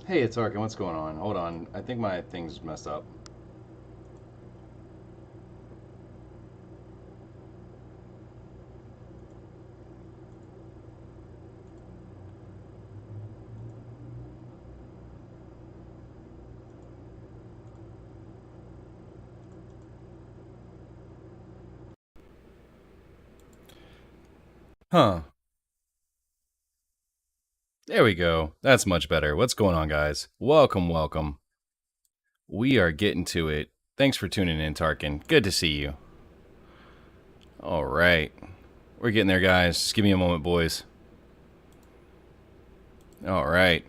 Hey, it's Arkin. What's going on? Hold on. I think my thing's messed up. Huh. There we go. That's much better. What's going on, guys? Welcome, welcome. We are getting to it. Thanks for tuning in, Tarkin. Good to see you. All right. We're getting there, guys. Just give me a moment, boys. All right.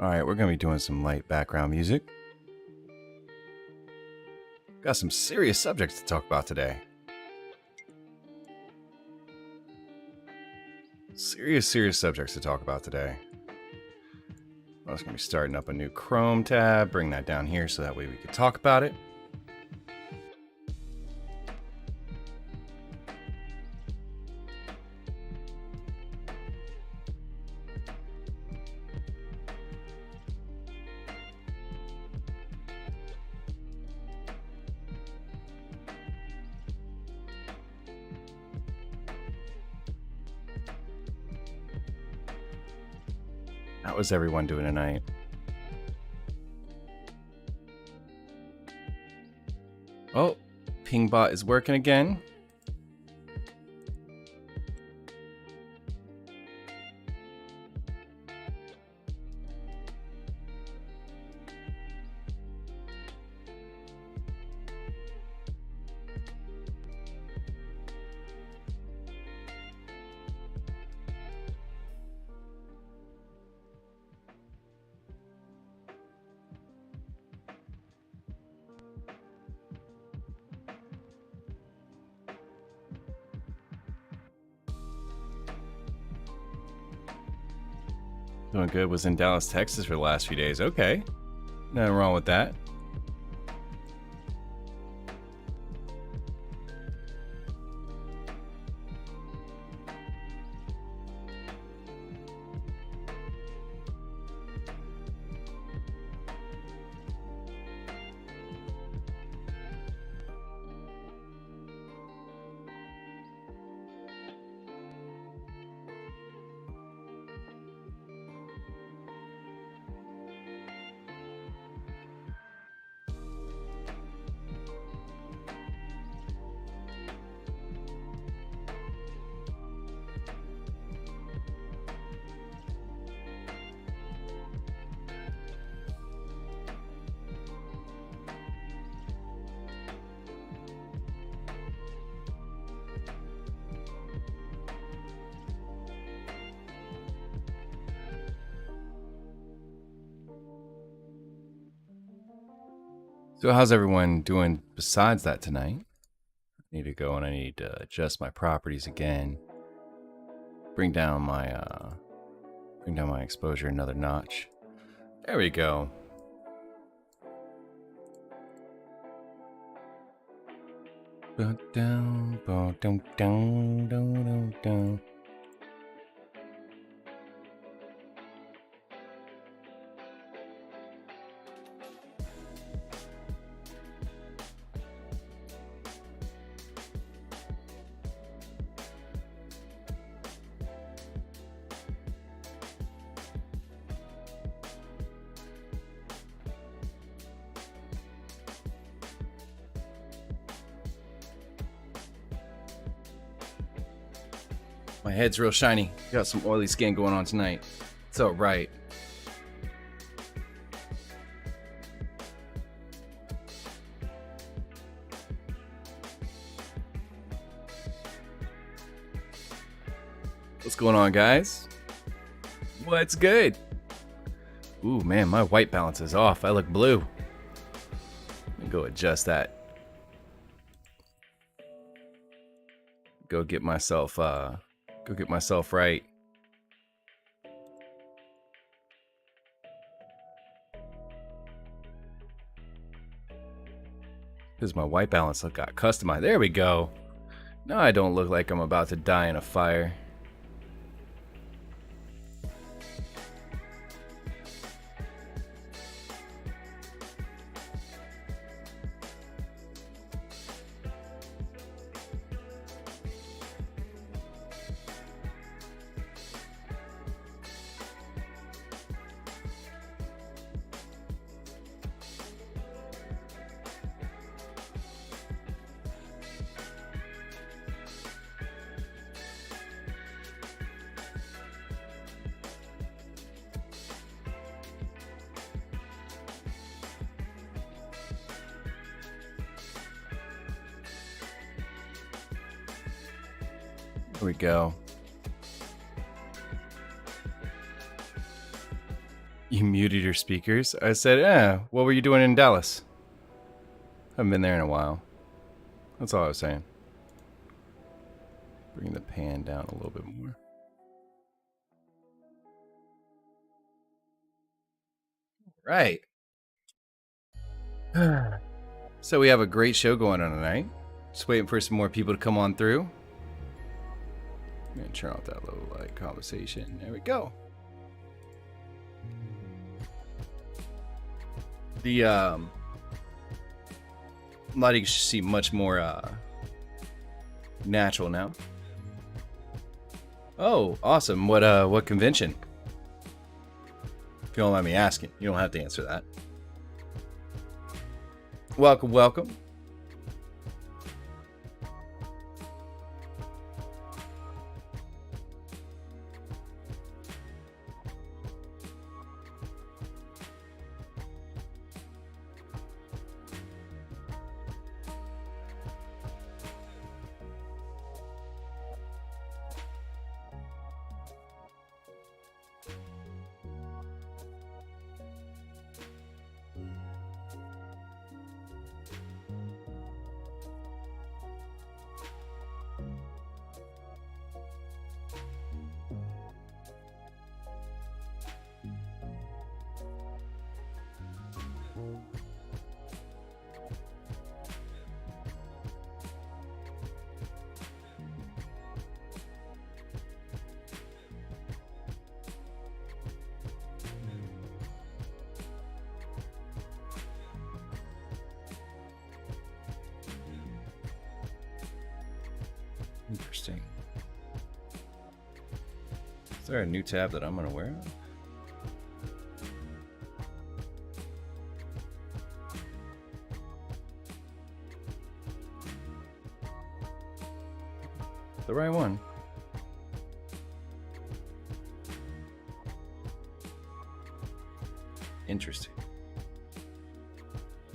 All right, we're going to be doing some light background music. Got some serious subjects to talk about today. Serious subjects to talk about today. I was going to be starting up a new Chrome tab, bring that down here so that way we could talk about it. How is everyone doing tonight? Oh, Pingbot is working again. Doing good. Was in Dallas, Texas for the last few days. Okay. Nothing wrong with that. So how's everyone doing besides that tonight? I need to go and I need to adjust my properties again. Bring down my exposure another notch. There we go. My head's real shiny. Got some oily skin going on tonight. It's all right. What's going on, guys? What's good? Ooh, man, my white balance is off. I look blue. Let me go adjust that. go get myself right. Because my white balance got customized. There we go. Now I don't look like I'm about to die in a fire. There we go. You muted your speakers? I said, what were you doing in Dallas? Haven't been there in a while. That's all I was saying. Bring the pan down a little bit more. Right. So we have a great show going on tonight. Just waiting for some more people to come on through. I'm gonna turn off that low light conversation. There we go. The lighting should seem much more natural now. Oh, awesome. What convention? If you don't mind me asking, you don't have to answer that. Welcome, welcome. Interesting. Is there a new tab that I'm unaware of? The right one. Interesting.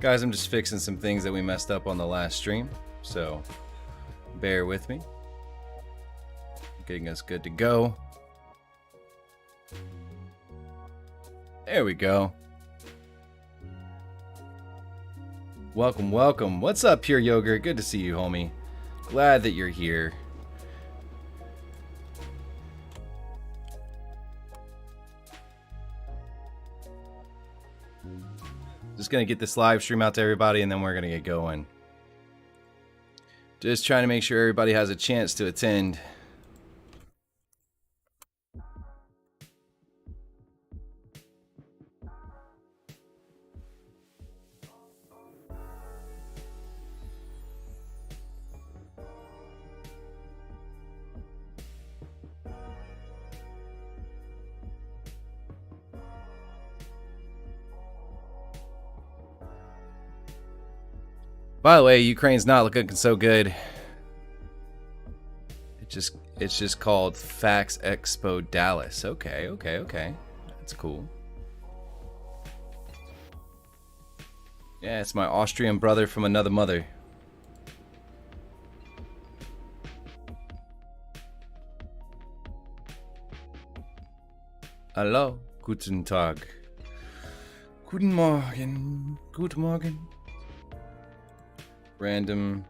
Guys, I'm just fixing some things that we messed up on the last stream, so bear with me. Getting us good to go. There we go. Welcome, welcome. What's up, Pure Yogurt? Good to see you, homie. Glad that you're here. Just gonna get this live stream out to everybody and then we're gonna get going. Just trying to make sure everybody has a chance to attend. By the way, Ukraine's not looking so good. It's just called Fax Expo Dallas. Okay. That's cool. Yeah, it's my Austrian brother from another mother. Hallo, guten Tag. Guten Morgen. Guten Morgen. Random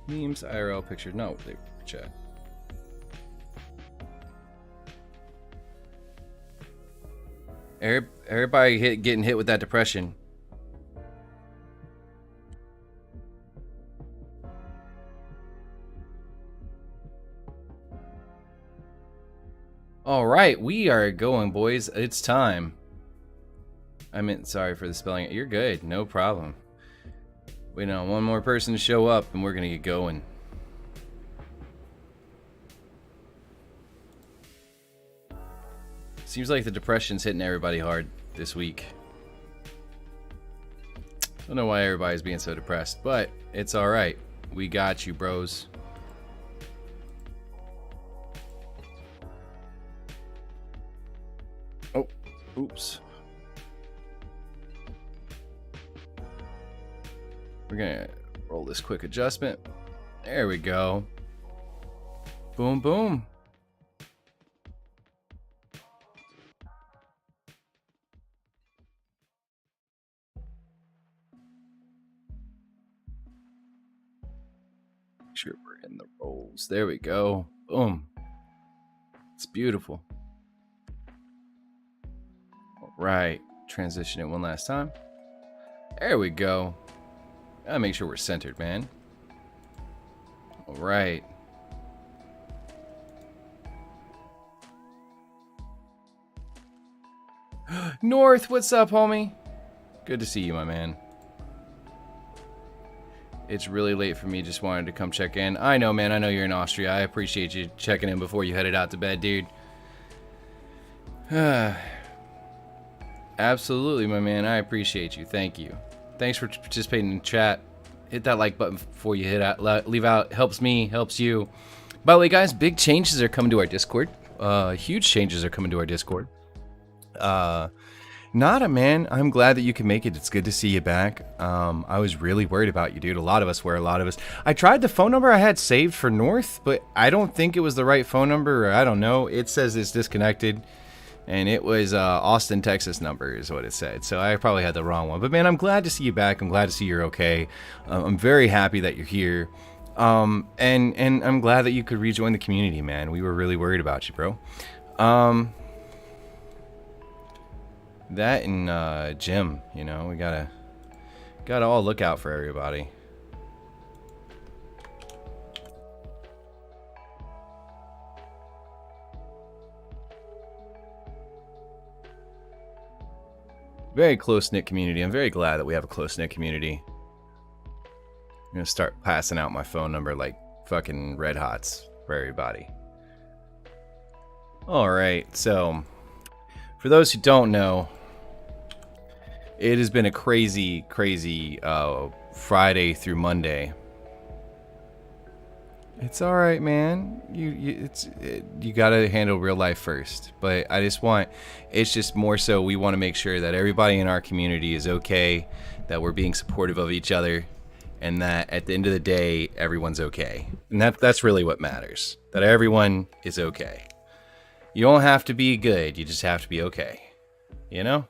memes, IRL picture. No, they're chat. Everybody getting hit with that depression. All right, we are going, boys. It's time. Sorry for the spelling. You're good. No problem. Wait on one more person to show up, and we're going to get going. Seems like the depression's hitting everybody hard this week. Don't know why everybody's being so depressed, but it's all right. We got you, bros. Oh, oops. We're gonna roll this quick adjustment. There we go. Boom, boom. Make sure we're in the rolls. There we go. Boom. It's beautiful. All right. Transition it one last time. There we go. Gotta make sure we're centered, man. All right. North, what's up, homie? Good to see you, my man. It's really late for me. Just wanted to come check in. I know, man. I know you're in Austria. I appreciate you checking in before you headed out to bed, dude. Absolutely, my man. I appreciate you. Thank you. Thanks for participating in chat. Hit that like button before you hit out. Leave out. Helps me. Helps you. By the way, guys, big changes are coming to our Discord. Huge changes are coming to our Discord. Nada, man. I'm glad that you can make it. It's good to see you back. I was really worried about you, dude. A lot of us were. I tried the phone number I had saved for North, but I don't think it was the right phone number. Or I don't know. It says it's disconnected. And it was Austin, Texas number is what it said. So I probably had the wrong one. But, man, I'm glad to see you back. I'm glad to see you're okay. I'm very happy that you're here. And I'm glad that you could rejoin the community, man. We were really worried about you, bro. That and Jim, you know, we gotta all look out for everybody. Very close-knit community. I'm very glad that we have a close-knit community. I'm gonna start passing out my phone number like fucking red hots for everybody. All right, so for those who don't know, it has been a crazy Friday through Monday. It's all right, man. You gotta handle real life first. But it's just more so we want to make sure that everybody in our community is okay, that we're being supportive of each other, and that at the end of the day, everyone's okay. And that's really what matters. That everyone is okay. You don't have to be good. You just have to be okay. You know?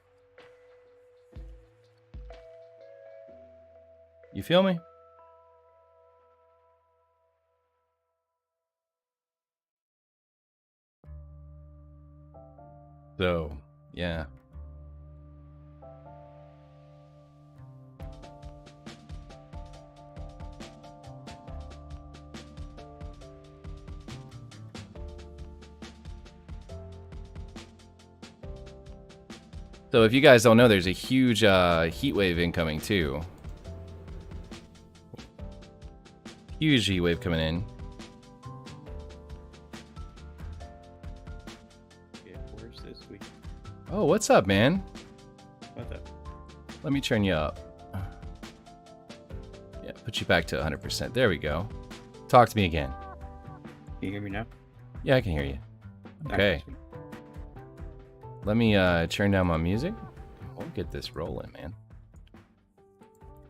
You feel me? So, yeah. So if you guys don't know, there's a huge heat wave incoming too. Huge heat wave coming in. Yeah, where's this week? Oh, what's up, man? What's up? Let me turn you up. Yeah, put you back to 100%. There we go. Talk to me again. Can you hear me now? Yeah, I can hear you. Okay. Let me turn down my music. We'll get this rolling, man.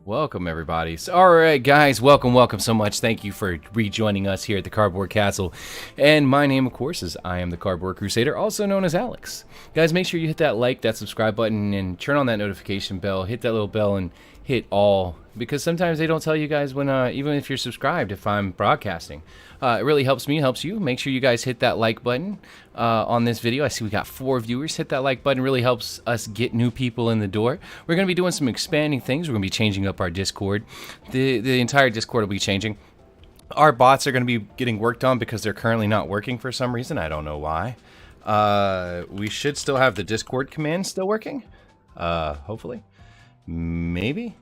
Welcome, everybody. So, all right, guys, welcome so much. Thank you for rejoining us here at the Cardboard Castle. And my name, of course, is I am the Cardboard Crusader, also known as Alex. Guys, make sure you hit that like, that subscribe button, and turn on that notification bell. Hit that little bell and hit all because sometimes they don't tell you guys when, even if you're subscribed, if I'm broadcasting. It really helps me, helps you. Make sure you guys hit that like button on this video. I see we got 4 viewers. Hit that like button. Really helps us get new people in the door. We're going to be doing some expanding things. We're going to be changing up our Discord. The entire Discord will be changing. Our bots are going to be getting worked on because they're currently not working for some reason. I don't know why. We should still have the Discord command still working. Hopefully. Maybe.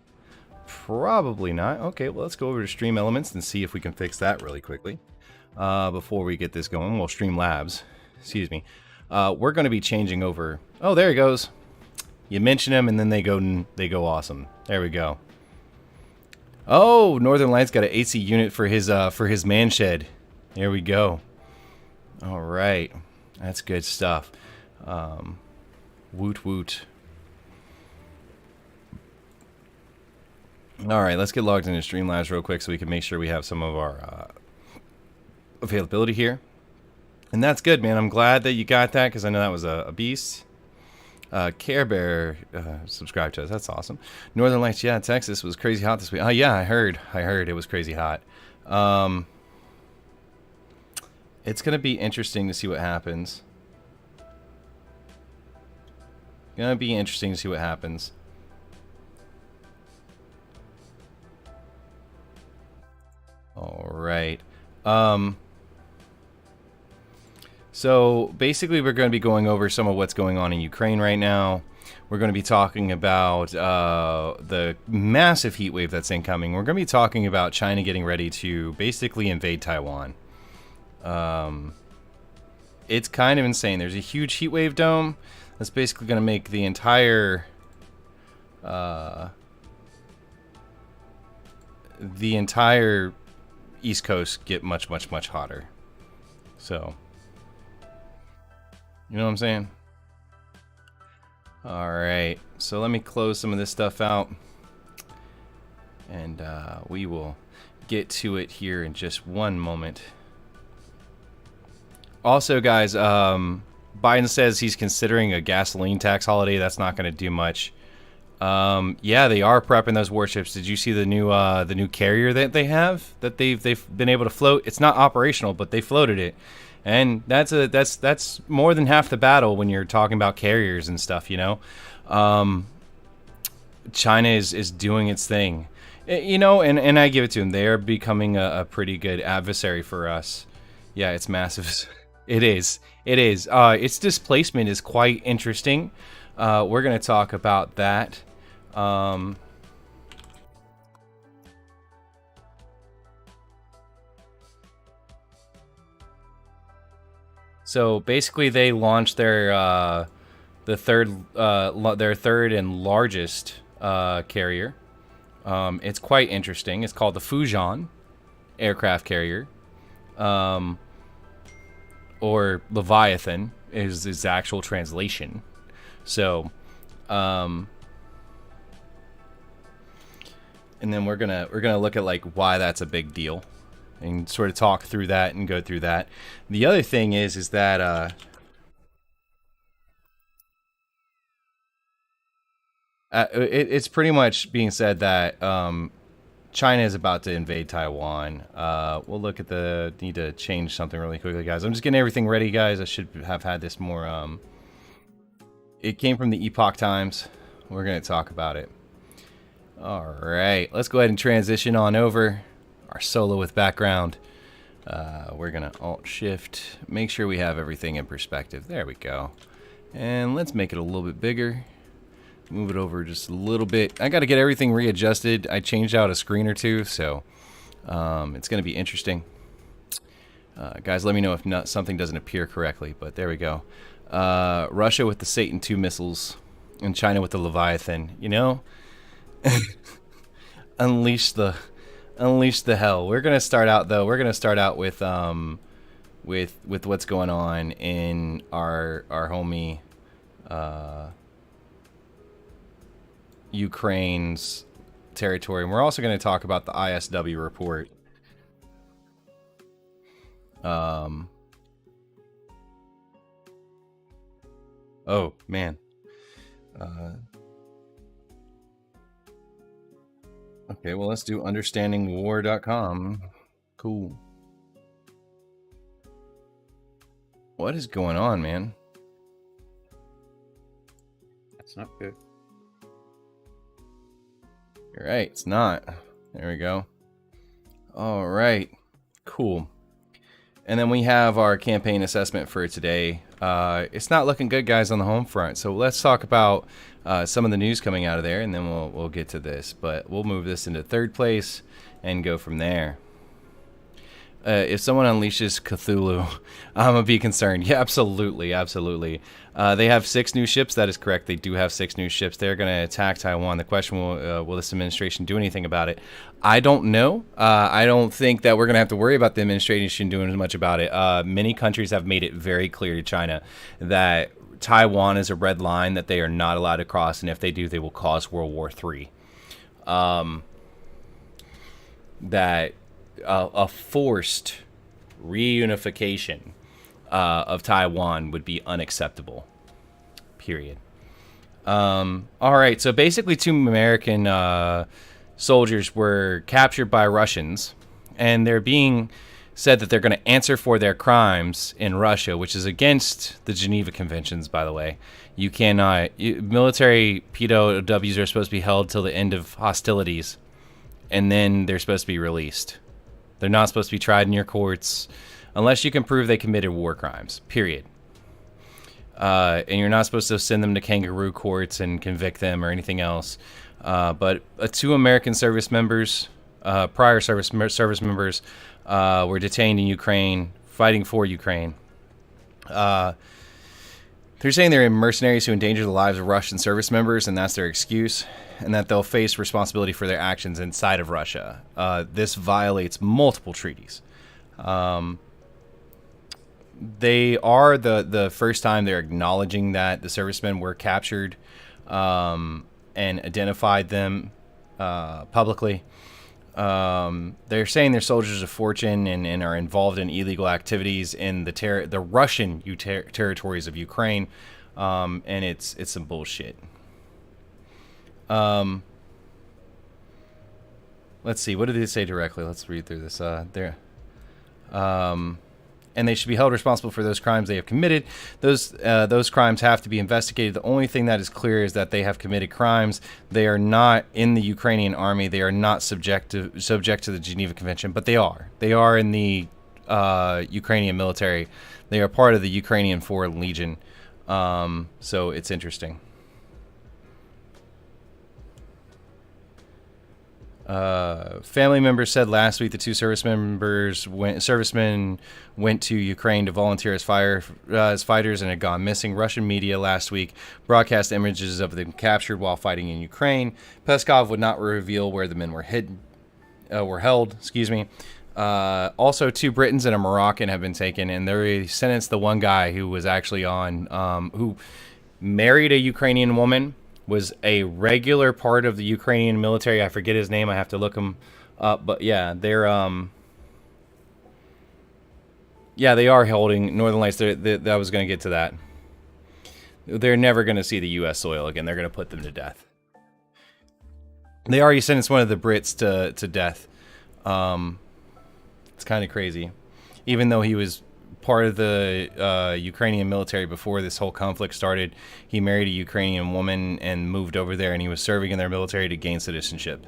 Probably not. Okay, well, let's go over to Stream Elements and see if we can fix that really quickly. Before we get this going. Well, Stream Labs. Excuse me. We're going to be changing over. Oh, there he goes. You mention him and then they go awesome. There we go. Oh, Northern Lights got an AC unit for his man shed. There we go. All right, that's good stuff. Woot woot. All right, let's get logged into Streamlabs real quick so we can make sure we have some of our availability here. And that's good, man. I'm glad that you got that because I know that was a beast. Care Bear subscribed to us. That's awesome. Northern Lights, yeah, Texas was crazy hot this week. Oh, yeah, I heard it was crazy hot. It's going to be interesting to see what happens. All right. So basically we're going to be going over some of what's going on in Ukraine right now. We're going to be talking about the massive heat wave that's incoming. We're going to be talking about China getting ready to basically invade Taiwan. It's kind of insane. There's a huge heat wave dome that's basically going to make the entire East Coast get much hotter. So, you know what I'm saying? All right, so let me close some of this stuff out, and we will get to it here in just one moment. Also, guys, Biden says he's considering a gasoline tax holiday. That's not going to do much. Yeah, they are prepping those warships. Did you see the new carrier that they have that they've been able to float? It's not operational, but they floated it. And that's more than half the battle when you're talking about carriers and stuff, you know. China is doing its thing, you know, and I give it to them. They are becoming a pretty good adversary for us. Yeah, it's massive. It is. Its displacement is quite interesting. We're gonna talk about that. So basically, they launched their third and largest carrier. It's quite interesting. It's called the Fujian aircraft carrier, or Leviathan is its actual translation. So, and then we're gonna look at like why that's a big deal, and sort of talk through that and go through that. The other thing is that it's pretty much being said that China is about to invade Taiwan. We'll look at need to change something really quickly, guys. I'm just getting everything ready, guys. I should have had this more. It came from the Epoch Times. We're gonna talk about it. All right, let's go ahead and transition on over our solo with background. We're gonna Alt-Shift, make sure we have everything in perspective. There we go. And let's make it a little bit bigger. Move it over just a little bit. I got to get everything readjusted. I changed out a screen or two, so it's going to be interesting. Guys, let me know if something doesn't appear correctly, but there we go. Russia with the Satan II missiles and China with the Leviathan. You know, unleash the hell. We're gonna start out though. We're gonna start out with what's going on in our homie Ukraine's territory, and we're also going to talk about the ISW report. Oh man. Okay, well, let's do understandingwar.com. Cool. What is going on, man? That's not good. You're right, it's not. There we go. All right, cool. And then we have our campaign assessment for today. It's not looking good, guys, on the home front. So let's talk about some of the news coming out of there, and then we'll get to this. But we'll move this into third place and go from there. If someone unleashes Cthulhu, I'm gonna be concerned. Yeah, absolutely. They have 6 new ships. That is correct. They do have 6 new ships. They're gonna attack Taiwan. The question will this administration do anything about it? I don't know. I don't think that we're gonna have to worry about the administration doing as much about it. Many countries have made it very clear to China that Taiwan is a red line that they are not allowed to cross, and if they do, they will cause World War III. That a forced reunification of Taiwan would be unacceptable. Period. All right, so basically 2 American soldiers were captured by Russians, and they're being said that they're going to answer for their crimes in Russia, which is against the Geneva Conventions, by the way. You cannot... military POWs are supposed to be held till the end of hostilities, and then they're supposed to be released. They're not supposed to be tried in your courts unless you can prove they committed war crimes, period. And you're not supposed to send them to kangaroo courts and convict them or anything else. But 2 American service members, prior service members, were detained in Ukraine, fighting for Ukraine. They're saying they're mercenaries who endanger the lives of Russian service members, and that's their excuse, and that they'll face responsibility for their actions inside of Russia. This violates multiple treaties. They are the first time they're acknowledging that the servicemen were captured and identified them publicly. They're saying they're soldiers of fortune and are involved in illegal activities in the Russian territories of Ukraine, and it's some bullshit. Let's see. What did they say directly? Let's read through this. And they should be held responsible for those crimes they have committed. Those crimes have to be investigated. The only thing that is clear is that they have committed crimes. They are not in the Ukrainian army. They are not subject to the Geneva Convention, but they are. They are in the Ukrainian military. They are part of the Ukrainian Foreign Legion. So it's interesting. Family members said last week the 2 servicemen went to Ukraine to volunteer as fighters and had gone missing. Russian media last week broadcast images of them captured while fighting in Ukraine. Peskov would not reveal where the men were held. Also, 2 Britons and a Moroccan have been taken, and they sentenced the one guy who was actually who married a Ukrainian woman, was a regular part of the Ukrainian military. I forget his name. I have to look him up. But yeah, they are holding Northern Lights. I was going to get to that. They're never going to see the U.S. soil again. They're going to put them to death. They already sentenced one of the Brits to death. It's kind of crazy. Even though he was part of the Ukrainian military before this whole conflict started, he married a Ukrainian woman and moved over there, and he was serving in their military to gain citizenship.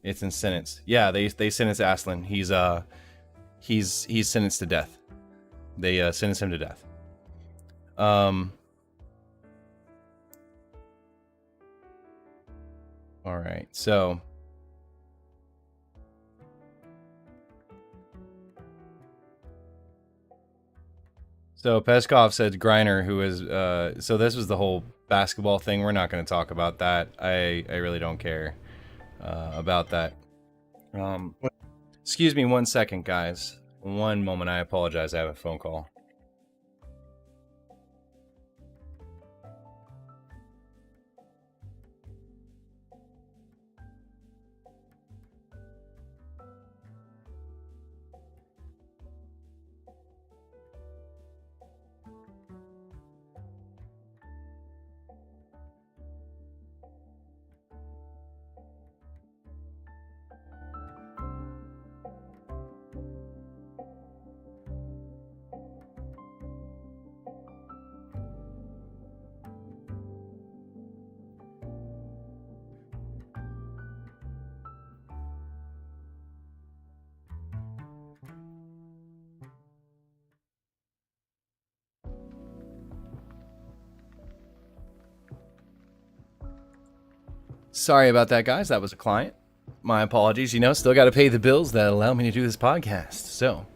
It's in sentence. Yeah, they sentenced Aslan. He's sentenced to death. They sentenced him to death. All right, so Peskov said Griner, who is so this was the whole basketball thing. We're not going to talk about that. I really don't care about that. Excuse me 1 second, guys. One moment. I apologize. I have a phone call. Sorry about that, guys. That was a client. My apologies. Still got to pay the bills that allow me to do this podcast. So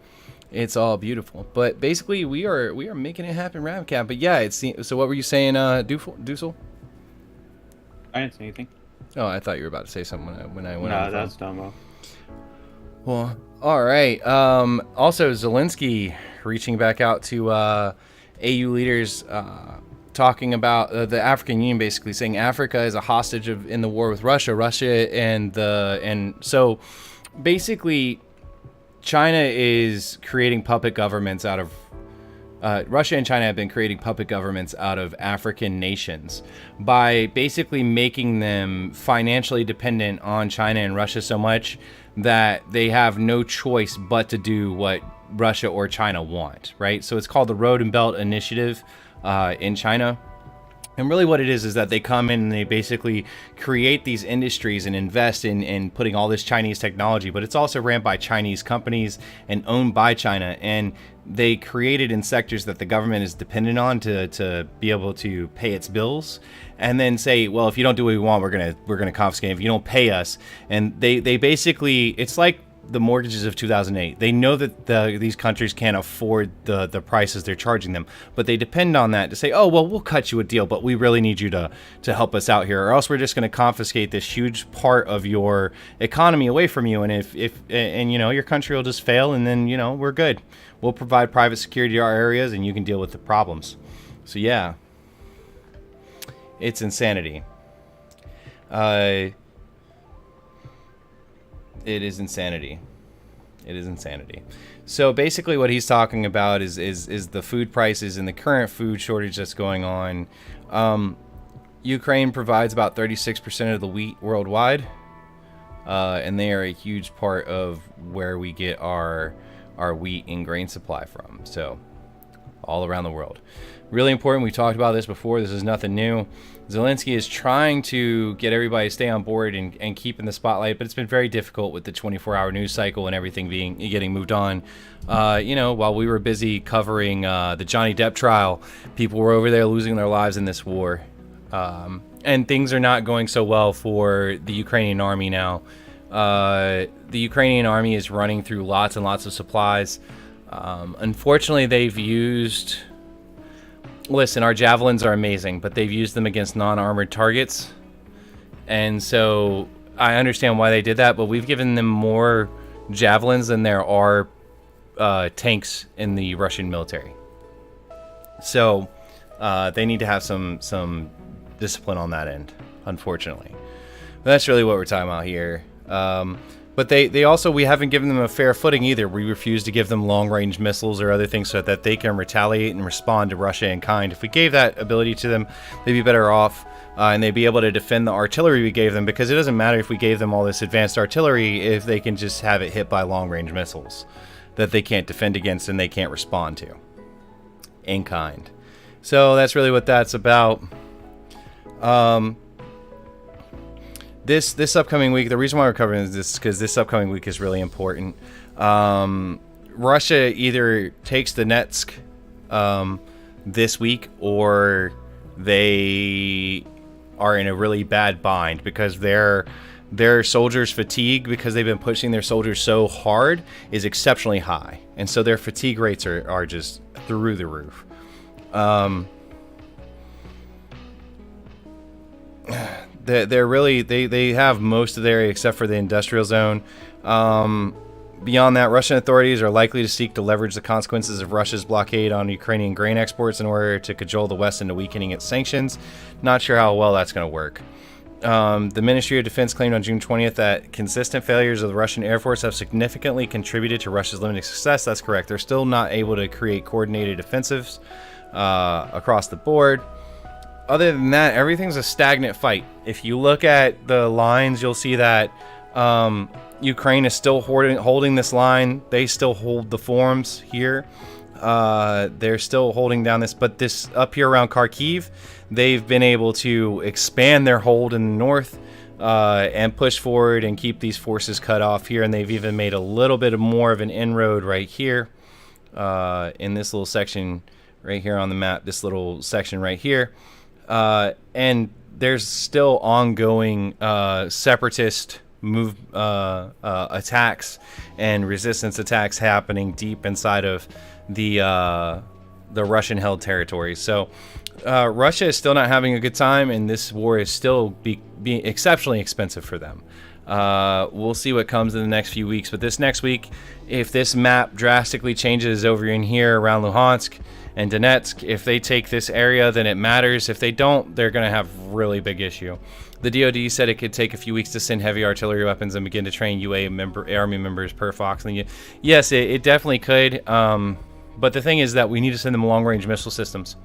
it's all beautiful. But basically, we are making it happen, Ravcap. But yeah, so. What were you saying, Dussel? I didn't say anything. Oh, I thought you were about to say something when I went. No, on the phone. that's dumb. Well, all right. Also, Zelensky reaching back out to AU leaders, talking about the African Union, basically saying Africa is a hostage in the war with Russia. And so basically, China is creating puppet governments out of. Russia and China have been creating puppet governments out of African nations by basically making them financially dependent on China and Russia so much that they have no choice but to do what Russia or China want, right? So it's called the Road and Belt Initiative in China. And really what it is that they come in and they basically create these industries and invest in putting all this Chinese technology, but it's also ran by Chinese companies and owned by China. And they create it in sectors that the government is dependent on to be able to pay its bills, and then say, well, if you don't do what we want, we're gonna confiscate. If you don't pay us, and they basically, it's like the mortgages of 2008. They know that these countries can't afford the prices they're charging them, but they depend on that to say, oh, well, we'll cut you a deal, but we really need you to help us out here, or else we're just going to confiscate this huge part of your economy away from you. And if your country will just fail, and then, we're good. We'll provide private security to our areas and you can deal with the problems. So yeah, it's insanity. It is insanity. It is insanity. So basically what he's talking about is the food prices and the current food shortage that's going on. Ukraine provides about 36% of the wheat worldwide. And they are a huge part of where we get our wheat and grain supply from. So all around the world. Really important. We talked about this before. This is nothing new. Zelensky is trying to get everybody to stay on board and keep in the spotlight, but it's been very difficult with the 24-hour news cycle and everything getting moved on. While we were busy covering the Johnny Depp trial, people were over there losing their lives in this war. And things are not going so well for the Ukrainian army now. The Ukrainian army is running through lots and lots of supplies. Unfortunately, they've used... Listen, our javelins are amazing, but they've used them against non-armored targets. And so I understand why they did that, but we've given them more javelins than there are tanks in the Russian military. So they need to have some discipline on that end, unfortunately. But that's really what we're talking about here. But they also, we haven't given them a fair footing either. We refuse to give them long-range missiles or other things so that they can retaliate and respond to Russia in kind. If we gave that ability to them, they'd be better off, and they'd be able to defend the artillery we gave them, because it doesn't matter if we gave them all this advanced artillery if they can just have it hit by long-range missiles that they can't defend against and they can't respond to in kind. So that's really what that's about. This upcoming week, the reason why we're covering this is because this upcoming week is really important. Russia either takes Donetsk this week, or they are in a really bad bind because their soldiers' fatigue, because they've been pushing their soldiers so hard, is exceptionally high, and so their fatigue rates are just through the roof. They have most of the area except for the industrial zone. Beyond that, Russian authorities are likely to seek to leverage the consequences of Russia's blockade on Ukrainian grain exports in order to cajole the West into weakening its sanctions. Not sure how well that's going to work. The Ministry of Defense claimed on June 20th that consistent failures of the Russian Air Force have significantly contributed to Russia's limited success. That's correct. They're still not able to create coordinated offensives across the board. Other than that, everything's a stagnant fight. If you look at the lines, you'll see that Ukraine is still holding this line. They still hold the forms here. They're still holding down this, but this up here around Kharkiv, they've been able to expand their hold in the north and push forward and keep these forces cut off here. And they've even made a little bit more of an inroad right here in this little section right here on the map, this little section right here. And there's still ongoing separatist attacks and resistance attacks happening deep inside of the Russian-held territories. So Russia is still not having a good time, and this war is still being exceptionally expensive for them. We'll see what comes in the next few weeks, but this next week, if this map drastically changes over in here around Luhansk and Donetsk, if they take this area, then it matters. If they don't, they're going to have really big issue. The DoD said it could take a few weeks to send heavy artillery weapons and begin to train UA Army members per Fox. And yes, it definitely could. But the thing is that we need to send them long-range missile systems.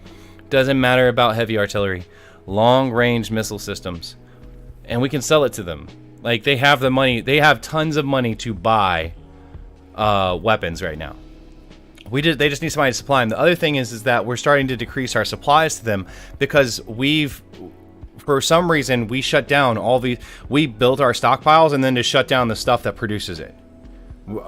Doesn't matter about heavy artillery. Long-range missile systems. And we can sell it to them. Like, they have the money. They have tons of money to buy weapons right now. They just need somebody to supply them. The other thing is that we're starting to decrease our supplies to them because for some reason, we shut down we built our stockpiles and then just shut down the stuff that produces it.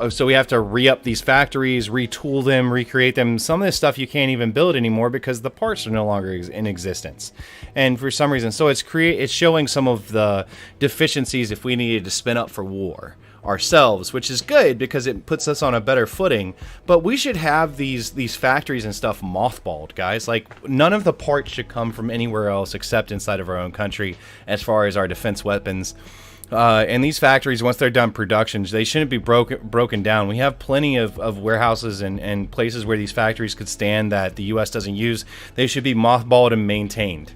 So we have to re-up these factories, retool them, recreate them. Some of this stuff you can't even build anymore because the parts are no longer in existence. And for some reason, so it's showing some of the deficiencies if we needed to spin up for war ourselves, which is good because it puts us on a better footing. But we should have these factories and stuff mothballed, guys. Like, none of the parts should come from anywhere else except inside of our own country as far as our defense weapons. And these factories, once they're done production, they shouldn't be broken down. We have plenty of warehouses and places where these factories could stand that the U.S. doesn't use. They should be mothballed and maintained,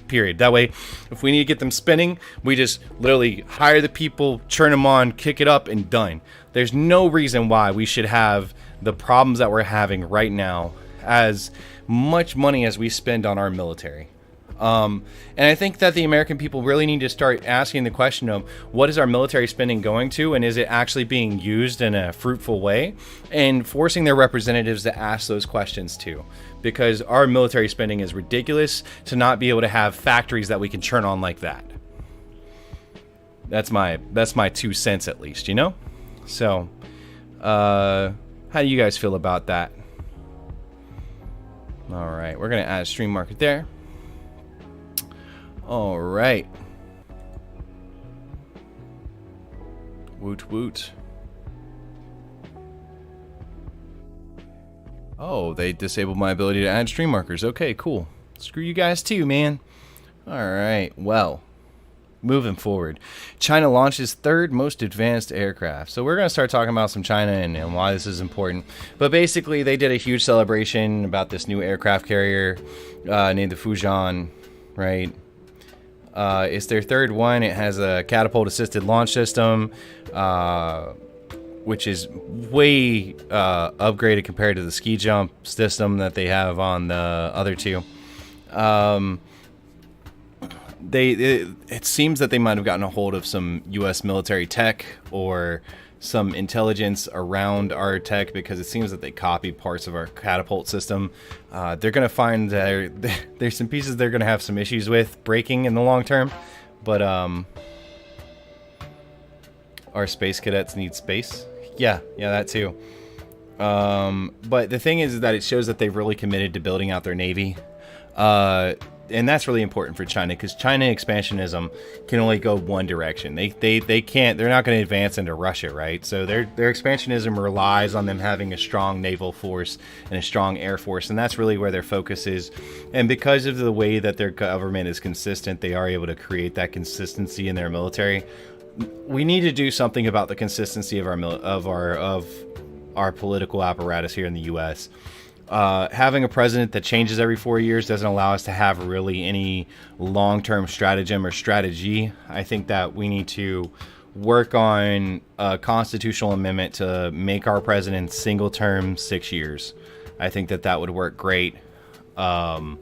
period. That way, if we need to get them spinning, we just literally hire the people, churn them on, kick it up, and done. There's no reason why we should have the problems that we're having right now as much money as we spend on our military. And I think that the American people really need to start asking the question of what is our military spending going to, and is it actually being used in a fruitful way, and forcing their representatives to ask those questions too, because our military spending is ridiculous to not be able to have factories that we can churn on like that. That's my 2 cents at least, you know? So, how do you guys feel about that? All right, we're going to add a stream market there. All right. Woot woot. Oh, they disabled my ability to add stream markers. Okay, cool. Screw you guys too, man. All right, well, moving forward. China launches third most advanced aircraft. So we're going to start talking about some China and why this is important. But basically, they did a huge celebration about this new aircraft carrier named the Fujian, right? It's their third one. It has a catapult-assisted launch system, which is way upgraded compared to the ski jump system that they have on the other two. It seems that they might have gotten a hold of some U.S. military tech or some intelligence around our tech, because it seems that they copied parts of our catapult system. They're going to find there's some pieces they're going to have some issues with breaking in the long term, but our space cadets need space. Yeah, that too. But the thing is that it shows that they've really committed to building out their Navy. And that's really important for China, because China expansionism can only go one direction. They're not going to advance into Russia, right? So their expansionism relies on them having a strong naval force and a strong air force, and that's really where their focus is. And because of the way that their government is consistent, they are able to create that consistency in their military. We need to do something about the consistency of our political apparatus here in the U.S. Having a president that changes every 4 years doesn't allow us to have really any long-term stratagem or strategy. I think that we need to work on a constitutional amendment to make our president single term 6 years. I think that would work great. And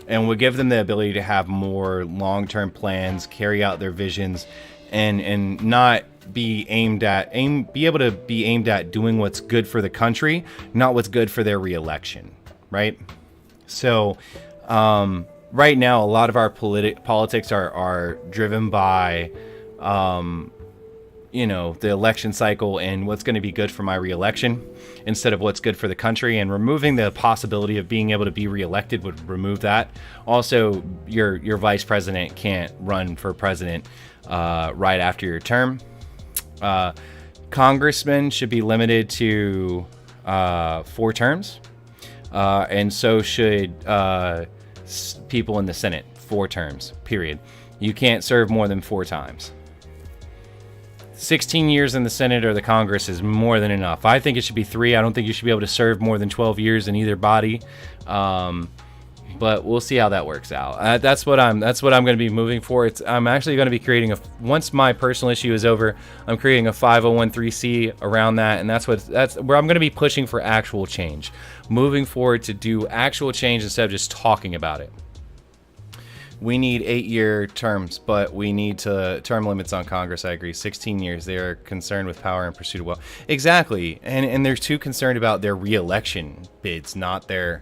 would give them the ability to have more long-term plans, carry out their visions, and not be able to be aimed at doing what's good for the country, not what's good for their reelection, right? So right now, a lot of our politics are driven by the election cycle and what's going to be good for my reelection instead of what's good for the country. And removing the possibility of being able to be reelected would remove that. Also, your vice president can't run for president right after your term. Congressmen should be limited to 4 terms, and so should people in the Senate, 4 terms, period. You can't serve more than 4 times. 16 years in the Senate or the Congress is more than enough. I think it should be 3. I don't think you should be able to serve more than 12 years in either body. But we'll see how that works out. That's what I'm going to be moving for. I'm actually going to be creating once my personal issue is over, I'm creating a 501(c) around that, and that's where I'm going to be pushing for actual change. Moving forward to do actual change instead of just talking about it. We need 8-year terms, but we need term limits on Congress. I agree. 16 years. They are concerned with power and pursuit of wealth. Exactly. And they're too concerned about their re-election bids, not their,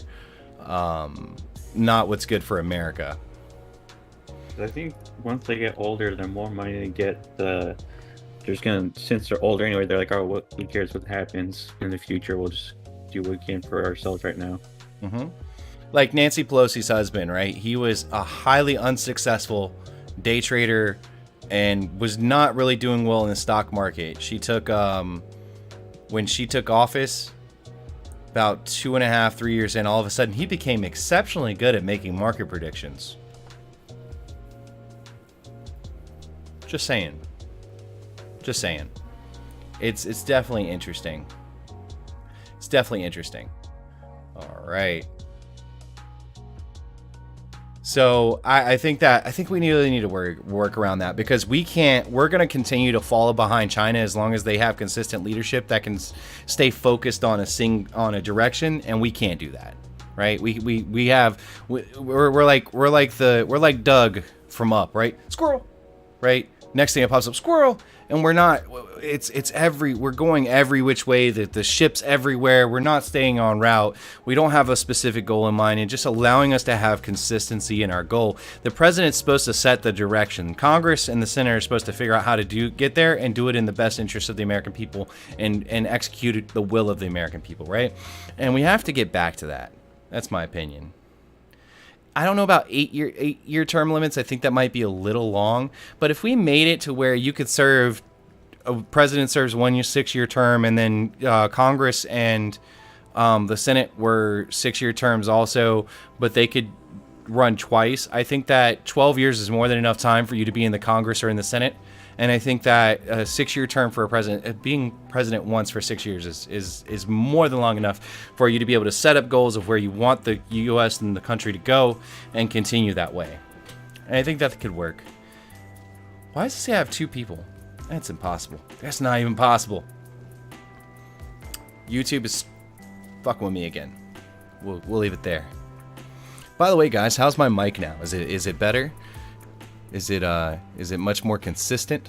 not what's good for America. I think once they get older, the more money they get, since they're older anyway, they're like, who cares what happens in the future? We'll just do what we can for ourselves right now. Mm-hmm. Like Nancy Pelosi's husband, right? He was a highly unsuccessful day trader and was not really doing well in the stock market. She took, when she took office, about 2.5, 3 years in, all of a sudden he became exceptionally good at making market predictions. Just saying. It's definitely interesting. All right. So I think we really need to work around that, because we're going to continue to follow behind China as long as they have consistent leadership that can stay focused on a direction, and we can't do that, right? We're like Doug from Up, right? Squirrel, right? Next thing it pops up, squirrel, and we're not. We're going every which way. The ship's everywhere. We're not staying on route. We don't have a specific goal in mind, and just allowing us to have consistency in our goal. The president's supposed to set the direction. Congress and the Senate are supposed to figure out how to get there and do it in the best interest of the American people and execute the will of the American people, right? And we have to get back to that. That's my opinion. I don't know about 8-year term limits. I think that might be a little long. But if we made it to where you could serve, a president serves 1 6-year term, and then Congress and the Senate were 6-year terms also, but they could run twice. I think that 12 years is more than enough time for you to be in the Congress or in the Senate. And I think that a 6-year term for a president, being president once for 6 years is more than long enough for you to be able to set up goals of where you want the U.S. and the country to go and continue that way. And I think that could work. Why does it say I have 2 people? That's impossible. That's not even possible. YouTube is fucking with me again. We'll leave it there. By the way, guys, how's my mic now? Is it better? Is it much more consistent?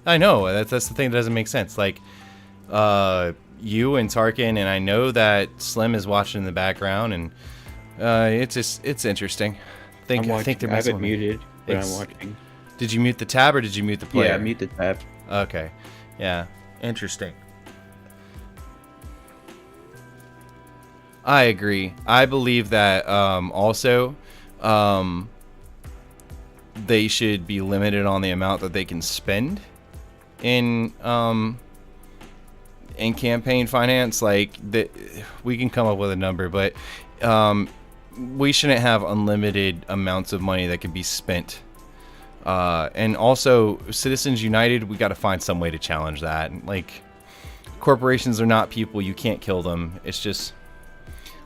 I know that's the thing that doesn't make sense. Like, you and Tarkin, and I know that Slim is watching in the background, and it's interesting. I think they're I have messing it with me. muted, but I'm watching. Did you mute the tab or did you mute the player? Yeah, mute the tab. Okay. Yeah. Interesting. I agree. I believe that also they should be limited on the amount that they can spend in campaign finance. Like, we can come up with a number, but we shouldn't have unlimited amounts of money that can be spent. And also, Citizens United, we got to find some way to challenge that. Like, corporations are not people. You can't kill them. It's just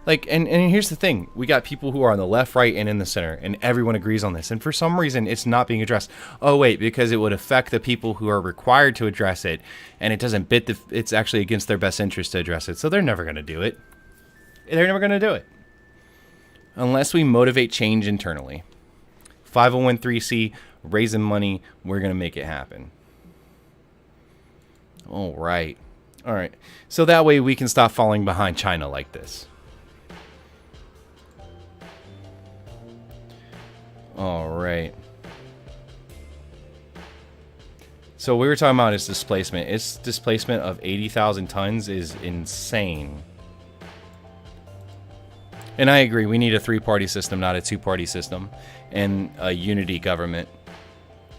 like, and here's the thing. We got people who are on the left, right, and in the center, and everyone agrees on this. And for some reason, it's not being addressed. Oh, wait, because it would affect the people who are required to address it, and it doesn't it's actually against their best interest to address it. So they're never going to do it. They're never going to do it. Unless we motivate change internally. 501(c), raising money, we're going to make it happen. All right. So that way we can stop falling behind China like this. All right. So we were talking about its displacement. Its displacement of 80,000 tons is insane. And I agree, we need a 3-party system, not a 2-party system, and a unity government.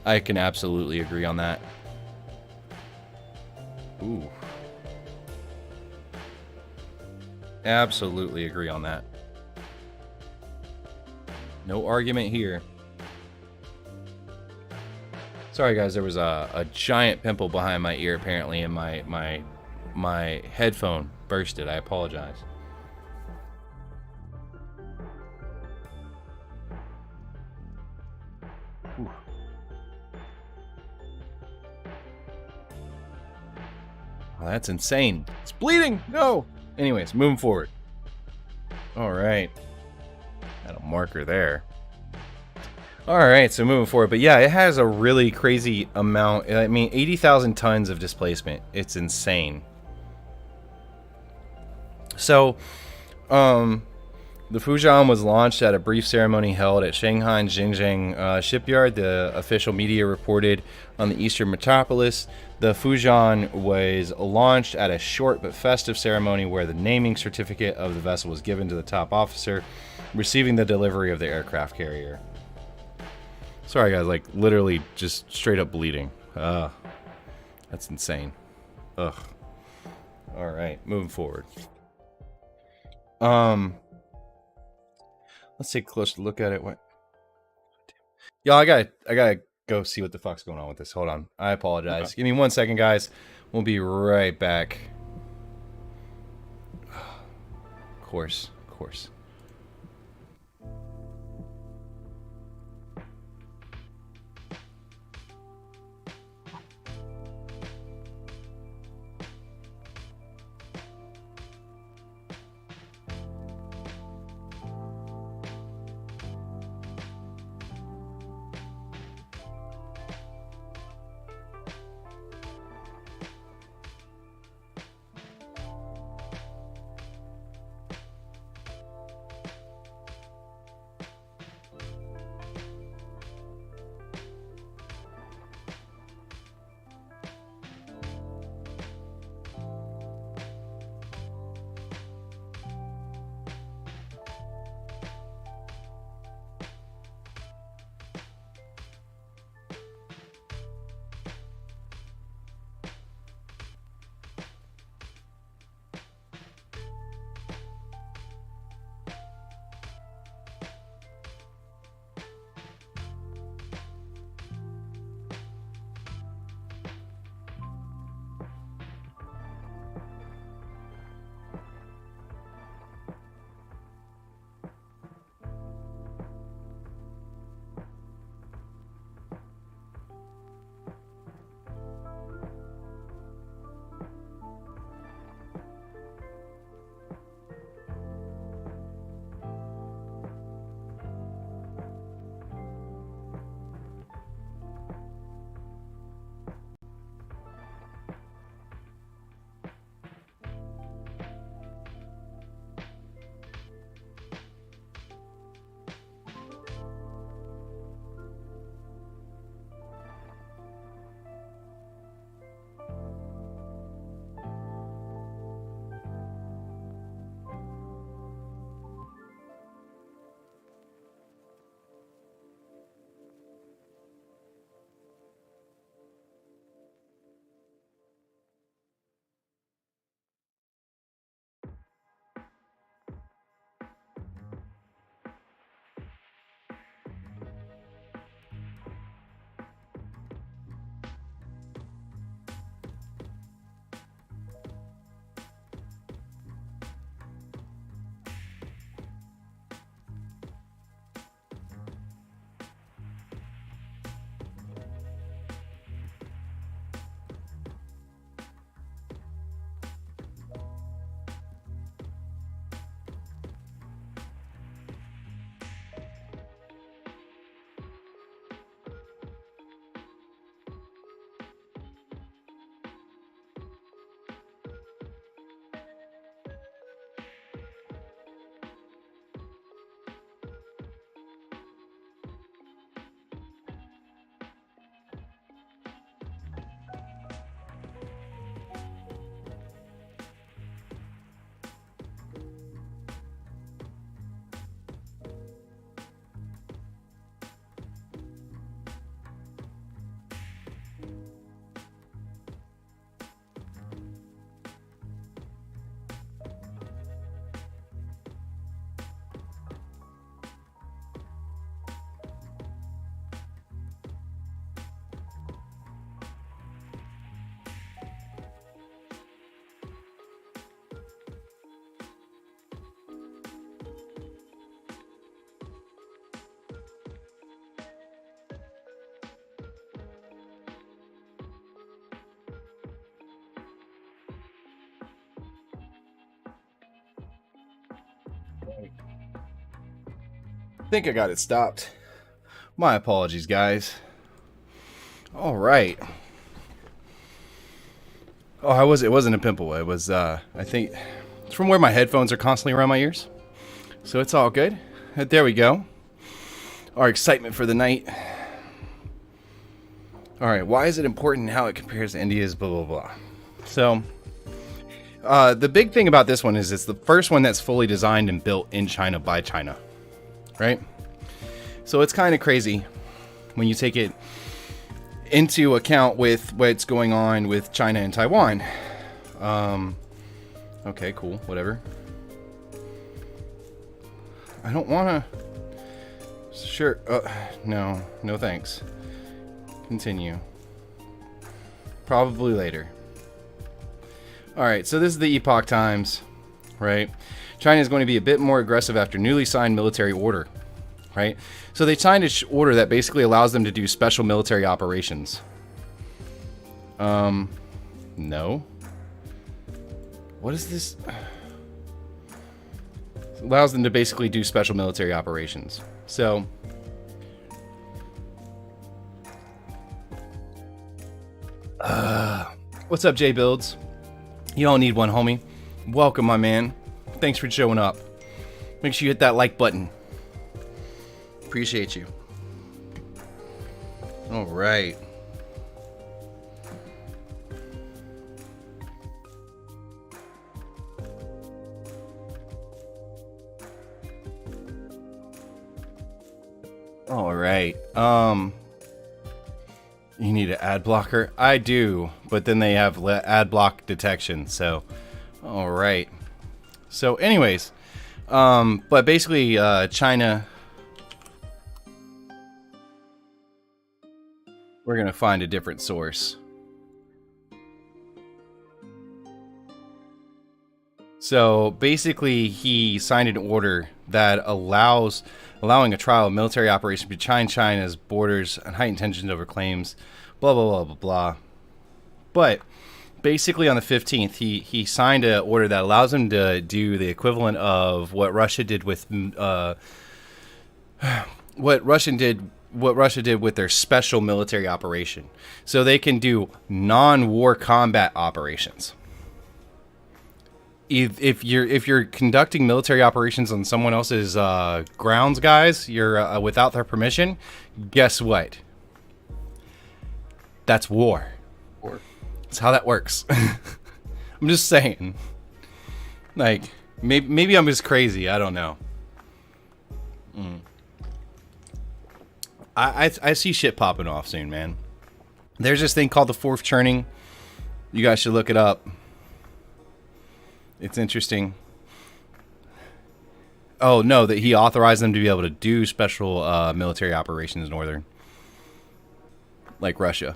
I can absolutely agree on that. Ooh. Absolutely agree on that. No argument here. Sorry guys, there was a giant pimple behind my ear apparently, and my headphone bursted. I apologize. Ooh. Oh, that's insane. It's bleeding. No. Anyways, moving forward. All right. Got a marker there. All right, so moving forward. But yeah, it has a really crazy amount. I mean, 80,000 tons of displacement. It's insane. So, the Fujian was launched at a brief ceremony held at Shanghai Xinjiang shipyard. The official media reported on the eastern metropolis. The Fujian was launched at a short but festive ceremony where the naming certificate of the vessel was given to the top officer, receiving the delivery of the aircraft carrier. Sorry guys, like literally just straight up bleeding. That's insane. Ugh. All right, moving forward. Let's take a closer look at it. What? Y'all, I gotta go see what the fuck's going on with this. Hold on. I apologize. Give me 1 second, guys. We'll be right back. Of course. I think I got it stopped. My apologies, guys. All right. Oh, it wasn't a pimple. It was, I think, it's from where my headphones are constantly around my ears. So it's all good. There we go. Our excitement for the night. All right. Why is it important how it compares to India's blah, blah, blah. So, the big thing about this one is it's the first one that's fully designed and built in China by China. Right? So it's kind of crazy when you take it into account with what's going on with China and Taiwan. Okay, cool, whatever. I don't want to... Sure, no thanks. Continue. Probably later. Alright, so this is the epoch times, right? China is going to be a bit more aggressive after newly signed military order, right? So they signed an order that basically allows them to do special military operations. No. What is this? It allows them to basically do special military operations. So... what's up, J Builds? You all need one, homie. Welcome, my man. Thanks for showing up. Make sure you hit that like button. Appreciate you. All right. All right. You need an ad blocker? I do, but then they have ad block detection. So, all right. So, anyways, but basically, China. We're gonna find a different source. So basically, he signed an order that allowing a trial of military operation between China's borders and heightened tensions over claims, blah blah blah blah blah. But basically, on the 15th, he signed an order that allows him to do the equivalent of what Russia did with what Russia did with their special military operation. So they can do non-war combat operations. If you're conducting military operations on someone else's grounds, guys, you're without their permission. Guess what? That's war. That's how that works. I'm just saying. Like, maybe I'm just crazy. I don't know. I see shit popping off soon, man. There's this thing called the fourth churning. You guys should look it up. It's interesting. Oh, no, that he authorized them to be able to do special military operations in northern. Like Russia.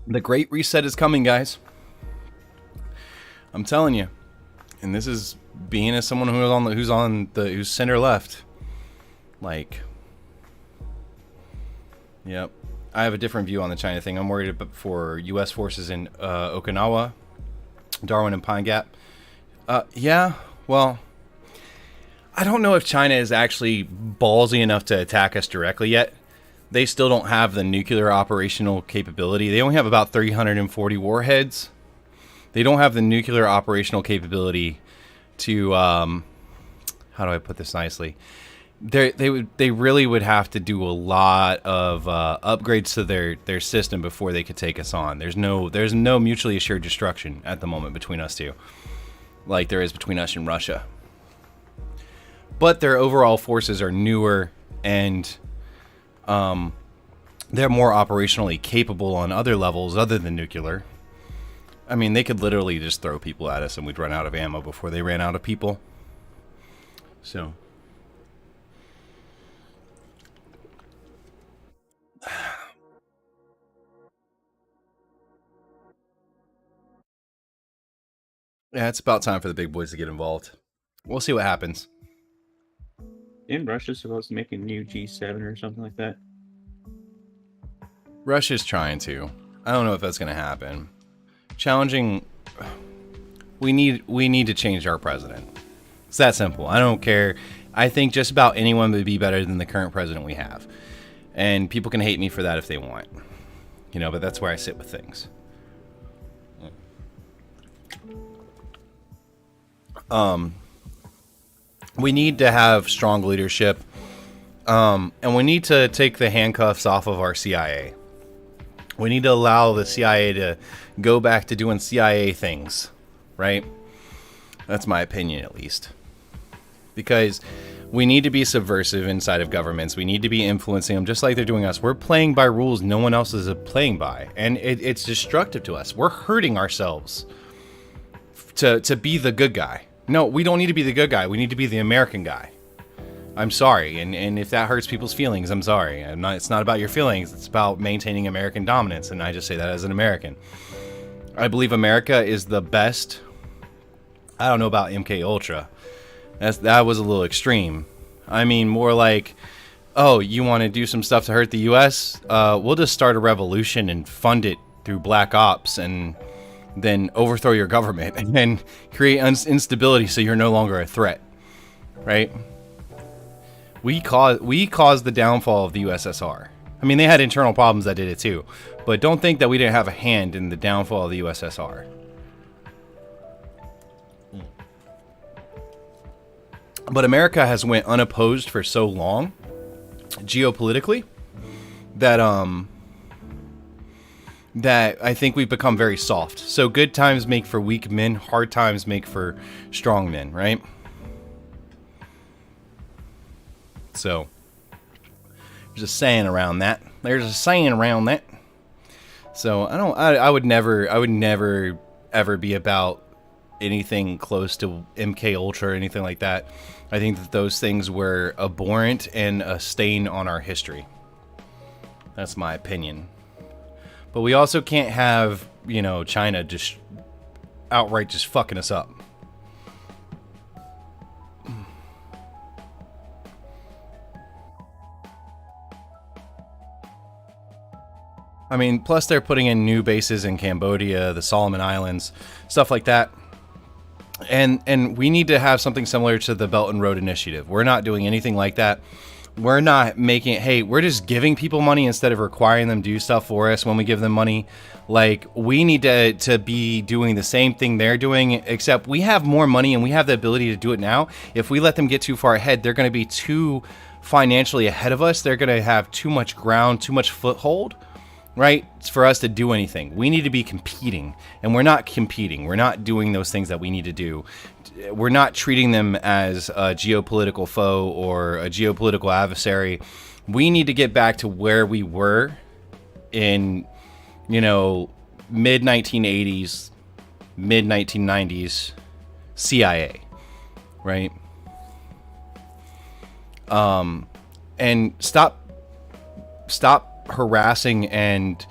The Great Reset is coming, guys. I'm telling you. And this is being as someone who's center left. Like, yep. I have a different view on the China thing. I'm worried for U.S. forces in Okinawa, Darwin, and Pine Gap. Yeah, well, I don't know if China is actually ballsy enough to attack us directly yet. They still don't have the nuclear operational capability. They only have about 340 warheads. They don't have the nuclear operational capability to, how do I put this nicely? They really would have to do a lot of upgrades to their system before they could take us on. There's no mutually assured destruction at the moment between us two, like there is between us and Russia. But their overall forces are newer and they're more operationally capable on other levels other than nuclear. I mean, they could literally just throw people at us and we'd run out of ammo before they ran out of people. So. Yeah, it's about time for the big boys to get involved. We'll see what happens. Isn't Russia supposed to make a new G7 or something like that? Russia's trying to. I don't know if that's going to happen. Challenging... We need to change our president. It's that simple. I don't care. I think just about anyone would be better than the current president we have. And people can hate me for that if they want. But that's where I sit with things. We need to have strong leadership. And we need to take the handcuffs off of our CIA. We need to allow the CIA to go back to doing CIA things, right? That's my opinion, at least. Because we need to be subversive inside of governments. We need to be influencing them just like they're doing us. We're playing by rules no one else is playing by. And it's destructive to us. We're hurting ourselves to be the good guy. No, we don't need to be the good guy. We need to be the American guy. I'm sorry, and if that hurts people's feelings, I'm sorry. It's not about your feelings. It's about maintaining American dominance, and I just say that as an American. I believe America is the best. I don't know about MK Ultra. That was a little extreme. I mean, more like, oh, you want to do some stuff to hurt the U.S.? We'll just start a revolution and fund it through black ops, and then overthrow your government and then create instability so you're no longer a threat, right? We caused the downfall of the USSR. I mean, they had internal problems that did it too, but don't think that we didn't have a hand in the downfall of the USSR. But America has went unopposed for so long, geopolitically, that I think we've become very soft. So good times make for weak men, hard times make for strong men, right? So there's a saying around that. So I would never ever be about anything close to MK Ultra or anything like that. I think that those things were abhorrent and a stain on our history. That's my opinion. But we also can't have, China just outright just fucking us up. I mean, plus they're putting in new bases in Cambodia, the Solomon Islands, stuff like that. And we need to have something similar to the Belt and Road Initiative. We're not doing anything like that. We're not making, hey, we're just giving people money instead of requiring them to do stuff for us when we give them money. Like, we need to be doing the same thing they're doing, except we have more money and we have the ability to do it now. If we let them get too far ahead, they're going to be too financially ahead of us. They're going to have too much ground, too much foothold, right? It's for us to do anything. We need to be competing, and we're not competing. We're not doing those things that we need to do. We're not treating them as a geopolitical foe or a geopolitical adversary. We need to get back to where we were in, mid 1980s, mid 1990s CIA, right? And stop harassing and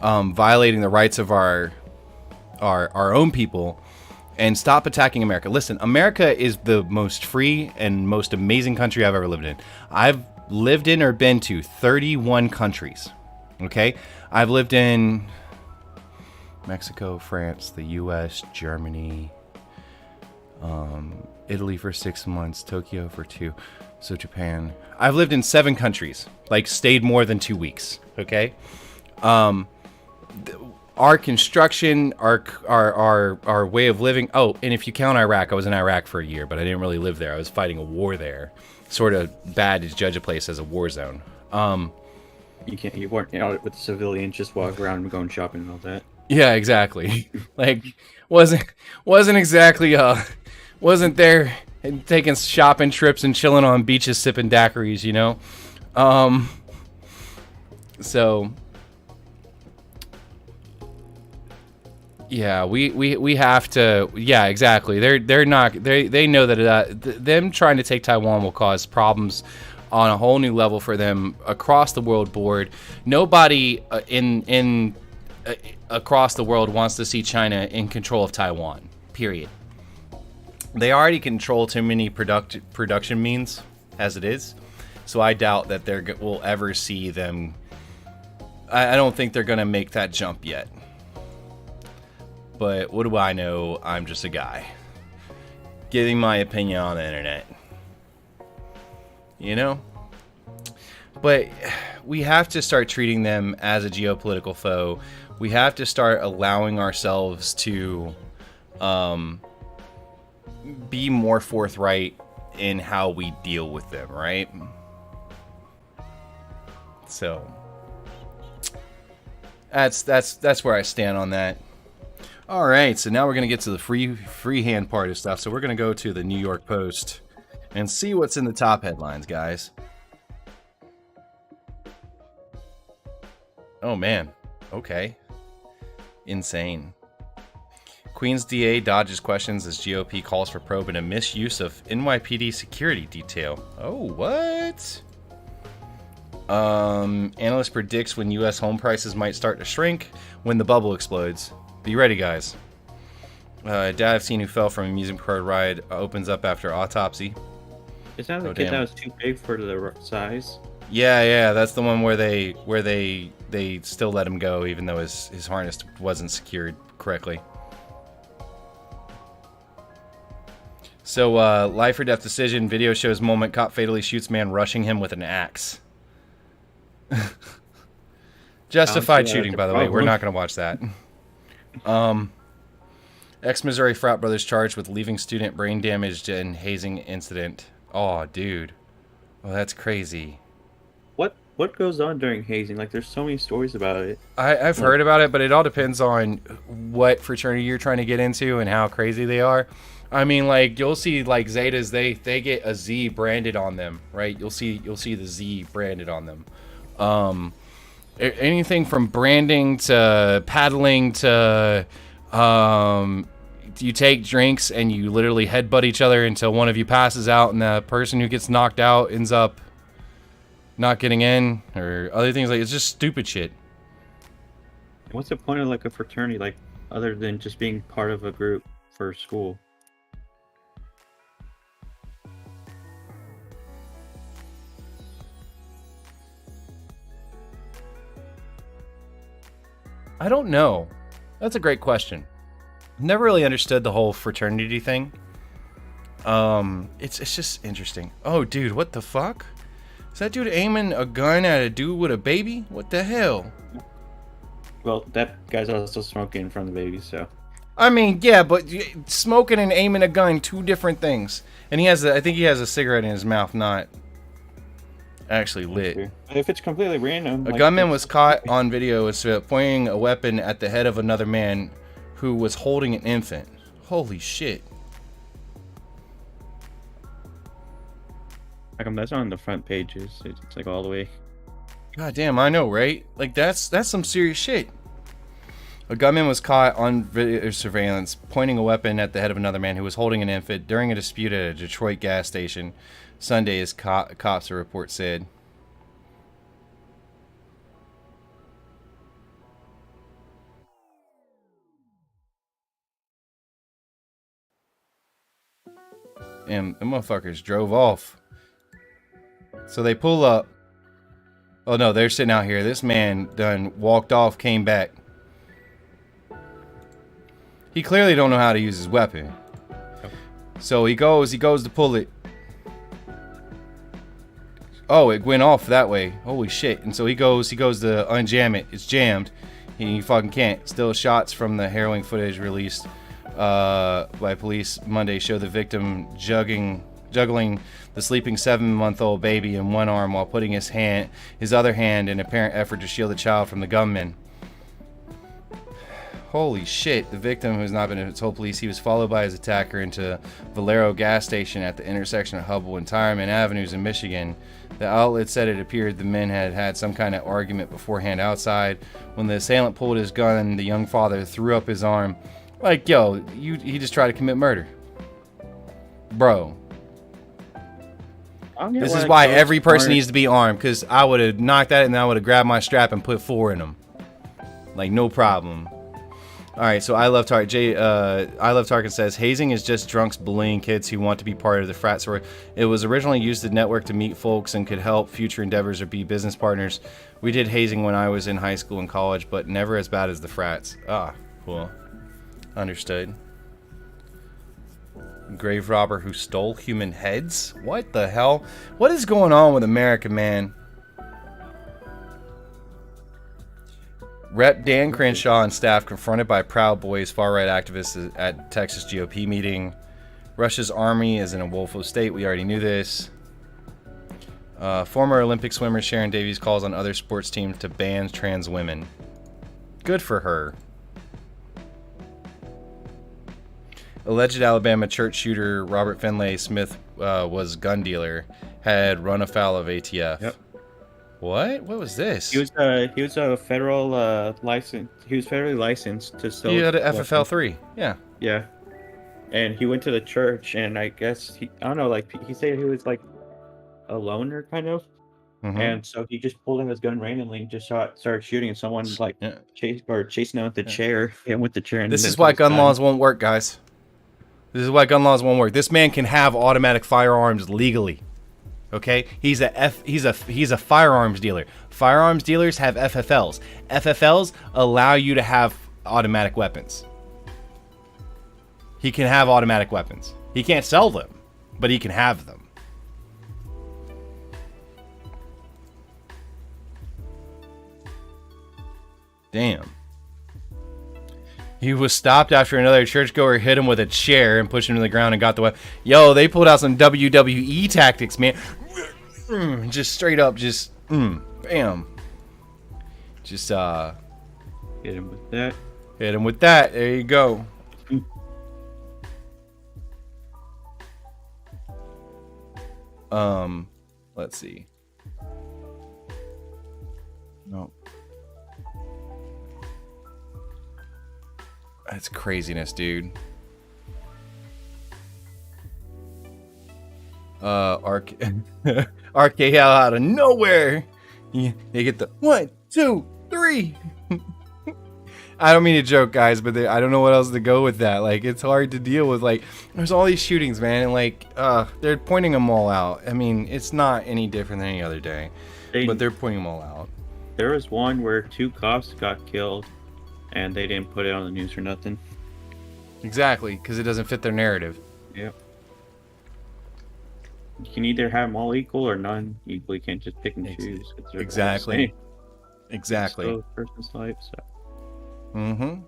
violating the rights of our own people, and stop attacking America. Listen, America is the most free and most amazing country I've ever lived in. I've lived in or been to 31 countries. Okay? I've lived in Mexico, France, the US, Germany, Italy for 6 months, Tokyo for 2, so Japan. I've lived in 7 countries, like stayed more than 2 weeks. Okay? Our construction, our way of living. Oh, and if you count Iraq, I was in Iraq for a year, but I didn't really live there. I was fighting a war there. Sort of bad to judge a place as a war zone. You weren't out with the civilians, just walk around and going shopping and all that. Yeah, exactly. Like, wasn't exactly wasn't there taking shopping trips and chilling on beaches sipping daiquiris, So yeah, we have to. Yeah, exactly. They know that them trying to take Taiwan will cause problems on a whole new level for them across the world board. Nobody across the world wants to see China in control of Taiwan. Period. They already control too many production means as it is, so I doubt that we'll ever see them. I don't think they're gonna make that jump yet. But what do I know? I'm just a guy giving my opinion on the internet. You know? But we have to start treating them as a geopolitical foe. We have to start allowing ourselves to be more forthright in how we deal with them, right? So that's where I stand on that. All right, so now we're gonna get to the freehand part of stuff. So we're gonna go to the New York Post and see what's in the top headlines, guys. Oh man, okay, insane. Queens DA dodges questions as GOP calls for probe into misuse of NYPD security detail. Oh, what? Analyst predicts when U.S. home prices might start to shrink when the bubble explodes. Be ready, guys. Dad I've seen who fell from amusement park ride opens up after autopsy. Is that the kid that was too big for the size? Yeah, that's the one where they still let him go even though his harness wasn't secured correctly. So, life or death decision. Video shows moment cop fatally shoots man rushing him with an axe. Justified shooting, by the way. We're not going to watch that. Ex-Missouri frat brothers charged with leaving student brain damaged in hazing incident. Oh, dude. Oh, that's crazy. What goes on during hazing? Like, there's so many stories about it. I've heard about it, but it all depends on what fraternity you're trying to get into and how crazy they are. I mean, like, you'll see, like, Zetas, they get a Z branded on them, right? You'll see the Z branded on them. Anything from branding to paddling to you take drinks and you literally headbutt each other until one of you passes out and the person who gets knocked out ends up not getting in, or other things. Like, it's just stupid shit. What's the point of, like, a fraternity, like, other than just being part of a group for school? I don't know. That's a great question. Never really understood the whole fraternity thing. It's just interesting. Oh, dude, what the fuck? Is that dude aiming a gun at a dude with a baby? What the hell? Well, that guy's also smoking in front of the baby, so. I mean, yeah, but smoking and aiming a gun, two different things. And I think he has a cigarette in his mouth, not actually lit. If it's completely random. A gunman was caught on video as pointing a weapon at the head of another man who was holding an infant. Holy shit. How come that's on the front pages? It's like all the way. God damn, I know, right? Like, that's some serious shit. A gunman was caught on video surveillance pointing a weapon at the head of another man who was holding an infant during a dispute at a Detroit gas station Sunday, as cops, a report said. And the motherfuckers drove off. So they pull up. Oh no, they're sitting out here. This man done walked off, came back. He clearly don't know how to use his weapon. So he goes to pull it. Oh, it went off that way. Holy shit. And so he goes to unjam it. It's jammed. He fucking can't. Still, shots from the harrowing footage released by police Monday show the victim juggling the sleeping 7-month-old baby in one arm while putting his other hand in apparent effort to shield the child from the gunman. Holy shit. The victim, who has not been told police, he was followed by his attacker into Valero gas station at the intersection of Hubble and Tireman Avenues in Michigan. The outlet said it appeared the men had some kind of argument beforehand outside. When the assailant pulled his gun, the young father threw up his arm. Like, yo, he just tried to commit murder. Bro. This is why every person needs to be armed, because I would have knocked that and I would have grabbed my strap and put 4 in them. Like, no problem. Alright, so I Love Tarkin says, hazing is just drunks bullying kids who want to be part of the frat sorority. It was originally used to network to meet folks and could help future endeavors or be business partners. We did hazing when I was in high school and college, but never as bad as the frats. Ah, cool. Understood. Grave robber who stole human heads? What the hell? What is going on with America, man? Rep Dan Crenshaw and staff confronted by Proud Boys far-right activists at Texas GOP meeting. Russia's army is in a woeful state. We already knew this. Former Olympic swimmer Sharon Davies calls on other sports teams to ban trans women. Good for her. Alleged Alabama church shooter Robert Finlay Smith was gun dealer. Had run afoul of ATF. Yep. What? What was this? He was a federal license. He was federally licensed to sell. He had an FFL 3. Yeah. Yeah. And he went to the church, and I guess I don't know. Like he said, he was like a loner kind of, and so he just pulled out his gun randomly and just started shooting, and someone like chasing out with the chair. Hit him with the chair. And this is why gun laws won't work, guys. This is why gun laws won't work. This man can have automatic firearms legally. Okay, he's a firearms dealer. Firearms dealers have FFLs. FFLs allow you to have automatic weapons. He can have automatic weapons. He can't sell them, but he can have them. Damn. He was stopped after another churchgoer hit him with a chair and pushed him to the ground and got the weapon. Yo, they pulled out some WWE tactics, man. Just straight up, just bam. Just hit him with that. Hit him with that. There you go. Let's see. No. That's craziness, dude. RKL out of nowhere. You get the 1, 2, 3. I don't mean to joke, guys, but I don't know what else to go with that. Like, it's hard to deal with. Like, there's all these shootings, man, and like, they're pointing them all out. I mean, it's not any different than any other day, but they're pointing them all out. There was one where 2 cops got killed, and they didn't put it on the news or nothing. Exactly, because it doesn't fit their narrative. Yep. You can either have them all equal or none equal. You can't just pick and choose. Exactly. Exactly. It's person's life. So. Mm-hmm.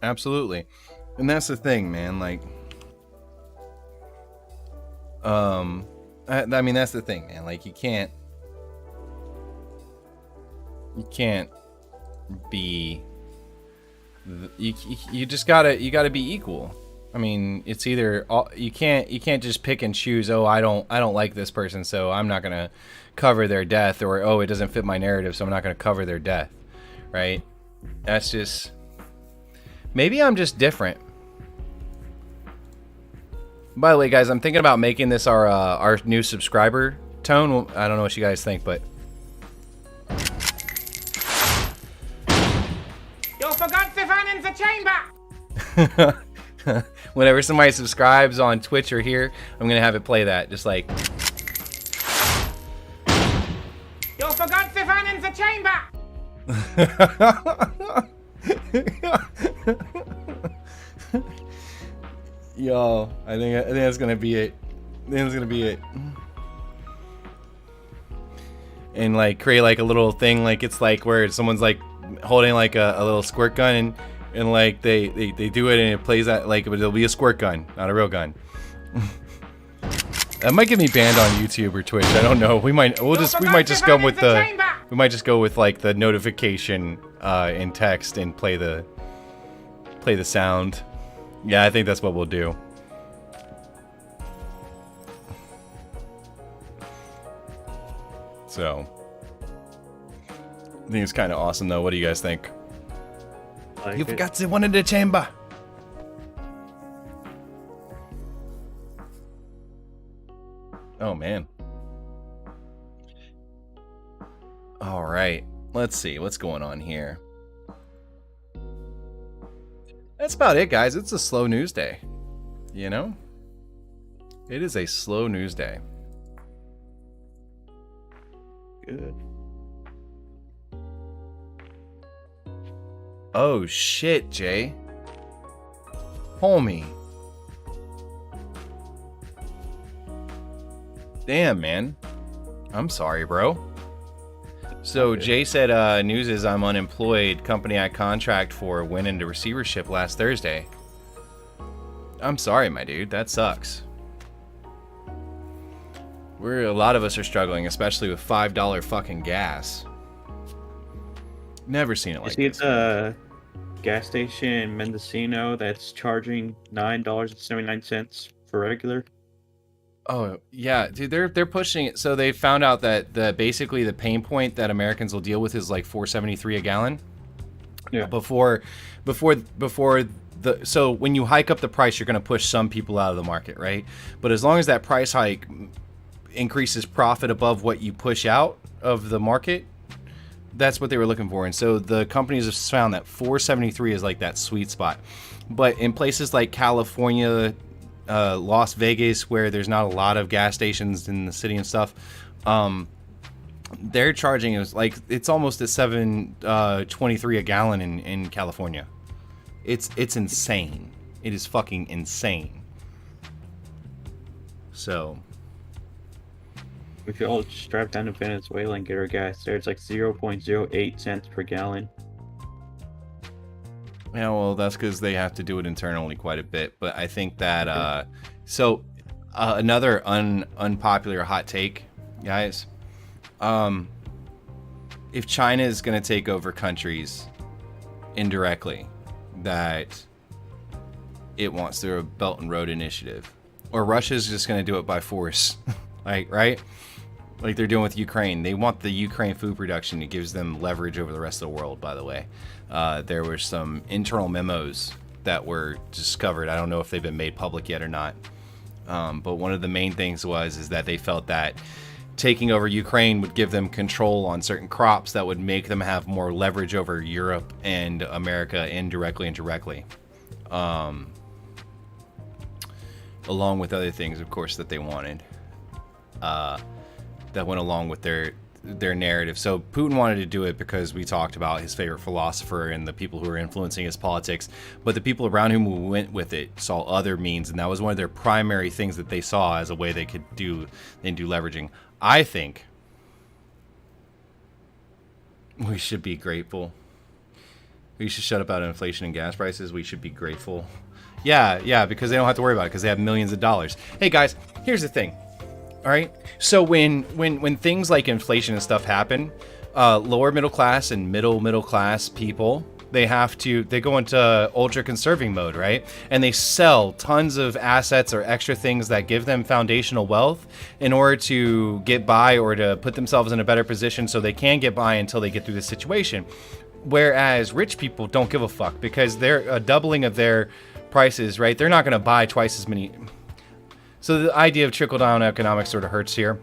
Absolutely. And that's the thing, man. Like, I mean, that's the thing, man. Like, you can't be. You just gotta be equal. I mean, it's either you can't just pick and choose. Oh, I don't like this person, so I'm not gonna cover their death, or oh, it doesn't fit my narrative, so I'm not gonna cover their death. Right? That's just. Maybe I'm just different. By the way, guys, I'm thinking about making this our new subscriber tone. I don't know what you guys think, but. You forgot the fan in the chamber! Whenever somebody subscribes on Twitch or here, I'm gonna have it play that, just like. You forgot the fan in the chamber! Yo, I think that's gonna be it. And like create like a little thing, like it's like where someone's like holding like a little squirt gun, and like they do it and it plays that like, but it'll be a squirt gun, not a real gun. That might get me banned on YouTube or Twitch. I don't know. We might just go with like the notification in text and play the sound. Yeah, I think that's what we'll do. So, I think it's kind of awesome, though. What do you guys think? You forgot the one in the chamber. Oh, man. All right. Let's see. What's going on here? That's about it, guys. It's a slow news day. You know? It is a slow news day. Good. Oh, shit, Jay. Homie. Damn, man. I'm sorry, bro. So Jay said, news is I'm unemployed. Company I contract for went into receivership last Thursday. I'm sorry, my dude. That sucks. A lot of us are struggling, especially with $5 fucking gas. Never seen it like You this. see the gas station in Mendocino that's charging $9.79 for regular? Oh yeah, dude, they're pushing it. So they found out that basically the pain point that Americans will deal with is like $4.73 a gallon. Yeah. Before so when you hike up the price, you're going to push some people out of the market, right? But as long as that price hike increases profit above what you push out of the market, that's what they were looking for. And so the companies have found that $4.73 is like that sweet spot. But in places like California, Las Vegas, where there's not a lot of gas stations in the city and stuff, they're charging it's almost at $7.23 a gallon in California. It's insane. It is fucking insane. So We could all just drive down to Venezuela and get our gas there. It's like 0.08 cents per gallon. yeah, well, that's because they have to do it internally quite a bit. But I think that another unpopular hot take, guys. If China is going to take over countries indirectly, that it wants through a Belt and Road Initiative, or Russia's just going to do it by force, right? Like they're doing with Ukraine. They want the Ukraine food production. It gives them leverage over the rest of the world, by the way. There were some internal memos that were discovered. I don't know if they've been made public yet or not. But one of the main things is that they felt that taking over Ukraine would give them control on certain crops that would make them have more leverage over Europe and America indirectly and directly. Along with other things, of course, that they wanted. That went along with their narrative. So Putin wanted to do it because we talked about his favorite philosopher and the people who were influencing his politics, but the people around him who went with it saw other means, and that was one of their primary things that they saw as a way they could do leveraging. I think we should be grateful. We should shut up about inflation and gas prices. We should be grateful. Yeah, because they don't have to worry about it because they have millions of dollars. Hey guys, here's the thing. All right. So when things like inflation and stuff happen, lower middle class and middle class people, they go into ultra conserving mode, right? And they sell tons of assets or extra things that give them foundational wealth in order to get by or to put themselves in a better position so they can get by until they get through this situation. Whereas rich people don't give a fuck because they're a doubling of their prices, right? They're not going to buy twice as many. So the idea of trickle-down economics sort of hurts here.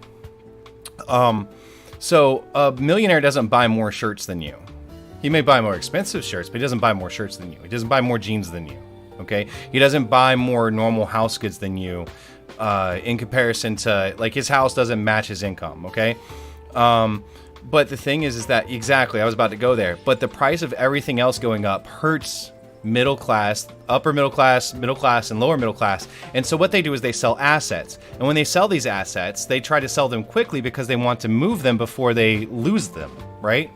So a millionaire doesn't buy more shirts than you. He may buy more expensive shirts, but he doesn't buy more shirts than you. He doesn't buy more jeans than you, okay? He doesn't buy more normal house goods than you in comparison to, like, his house doesn't match his income, okay? But the thing is that, exactly, I was about to go there, but the price of everything else going up hurts middle class, upper middle class, and lower middle class. And so what they do is they sell assets. And when they sell these assets, they try to sell them quickly because they want to move them before they lose them, right?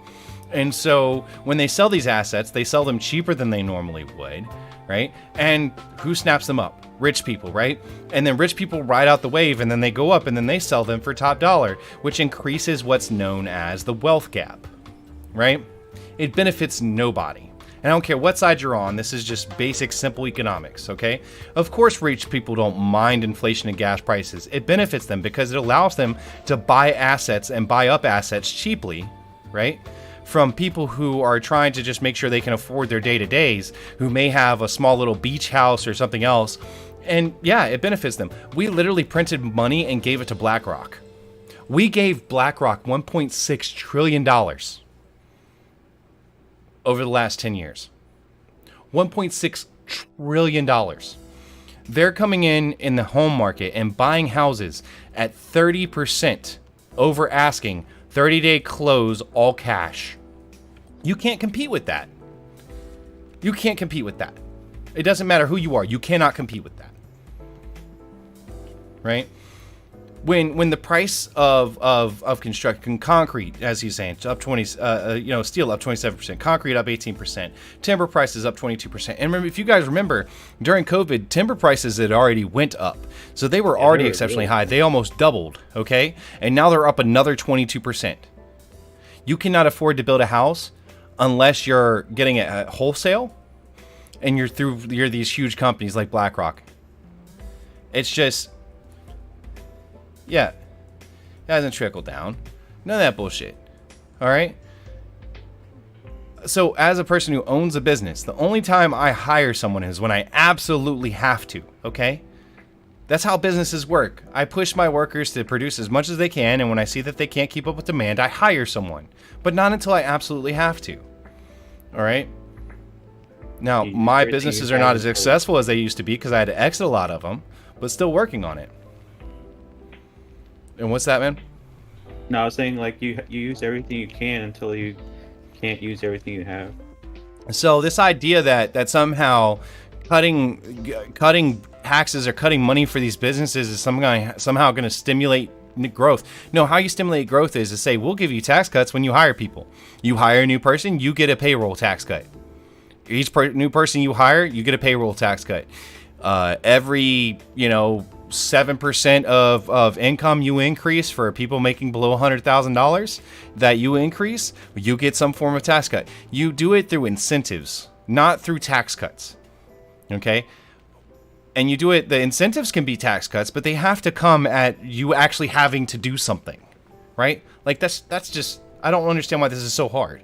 And so when they sell these assets, they sell them cheaper than they normally would, right? And who snaps them up? Rich people, right? And then rich people ride out the wave and then they go up and then they sell them for top dollar, which increases what's known as the wealth gap, right? It benefits nobody. And I don't care what side you're on, this is just basic, simple economics, okay? Of course, rich people don't mind inflation and gas prices. It benefits them because it allows them to buy assets and buy up assets cheaply, right? From people who are trying to just make sure they can afford their day-to-days, who may have a small little beach house or something else. And yeah, it benefits them. We literally printed money and gave it to BlackRock. We gave BlackRock $1.6 trillion over the last 10 years. $1.6 trillion. They're coming in the home market and buying houses at 30% over asking, 30-day close, all cash. You can't compete with that. It doesn't matter who you are. You cannot compete with that. Right? When the price of construction concrete, as he's saying, up 20, steel up 27%, concrete up 18%, timber prices up 22%. And remember, if you guys remember, during COVID, timber prices had already went up, so they were already exceptionally high. They almost doubled, okay, and now they're up another 22%. You cannot afford to build a house unless you're getting it at wholesale, and you're these huge companies like BlackRock. It's just. Yeah, it hasn't trickled down. None of that bullshit. All right? So as a person who owns a business, the only time I hire someone is when I absolutely have to, okay? That's how businesses work. I push my workers to produce as much as they can, and when I see that they can't keep up with demand, I hire someone. But not until I absolutely have to. All right? Now, my businesses are not as successful as they used to be because I had to exit a lot of them, but still working on it. And what's that, man? No, I was saying like you use everything you can until you can't use everything you have. So this idea that somehow cutting taxes or cutting money for these businesses is somehow going to stimulate growth. No, how you stimulate growth is to say, we'll give you tax cuts when you hire people. You hire a new person, you get a payroll tax cut. Each new person you hire, you get a payroll tax cut. Every 7% of income you increase for people making below $100,000 that you increase, you get some form of tax cut. You do it through incentives, not through tax cuts. Okay? And you do it, the incentives can be tax cuts, but they have to come at you actually having to do something. Right? Like that's just, I don't understand why this is so hard.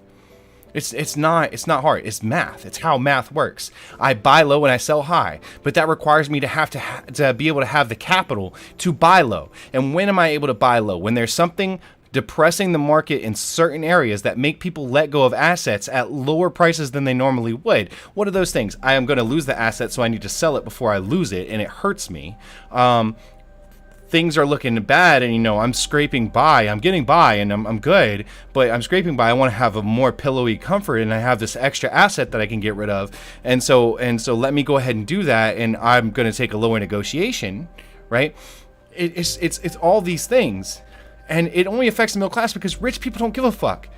It's not hard. It's math. It's how math works. I buy low and I sell high, but that requires me to be able to have the capital to buy low. And when am I able to buy low? When there's something depressing the market in certain areas that make people let go of assets at lower prices than they normally would. What are those things? I am going to lose the asset, so I need to sell it before I lose it, and it hurts me. Things are looking bad, and I'm scraping by. I'm getting by, and I'm good, but I'm scraping by. I want to have a more pillowy comfort, and I have this extra asset that I can get rid of, and so let me go ahead and do that, and I'm going to take a lower negotiation, right? It's all these things, and it only affects the middle class because rich people don't give a fuck.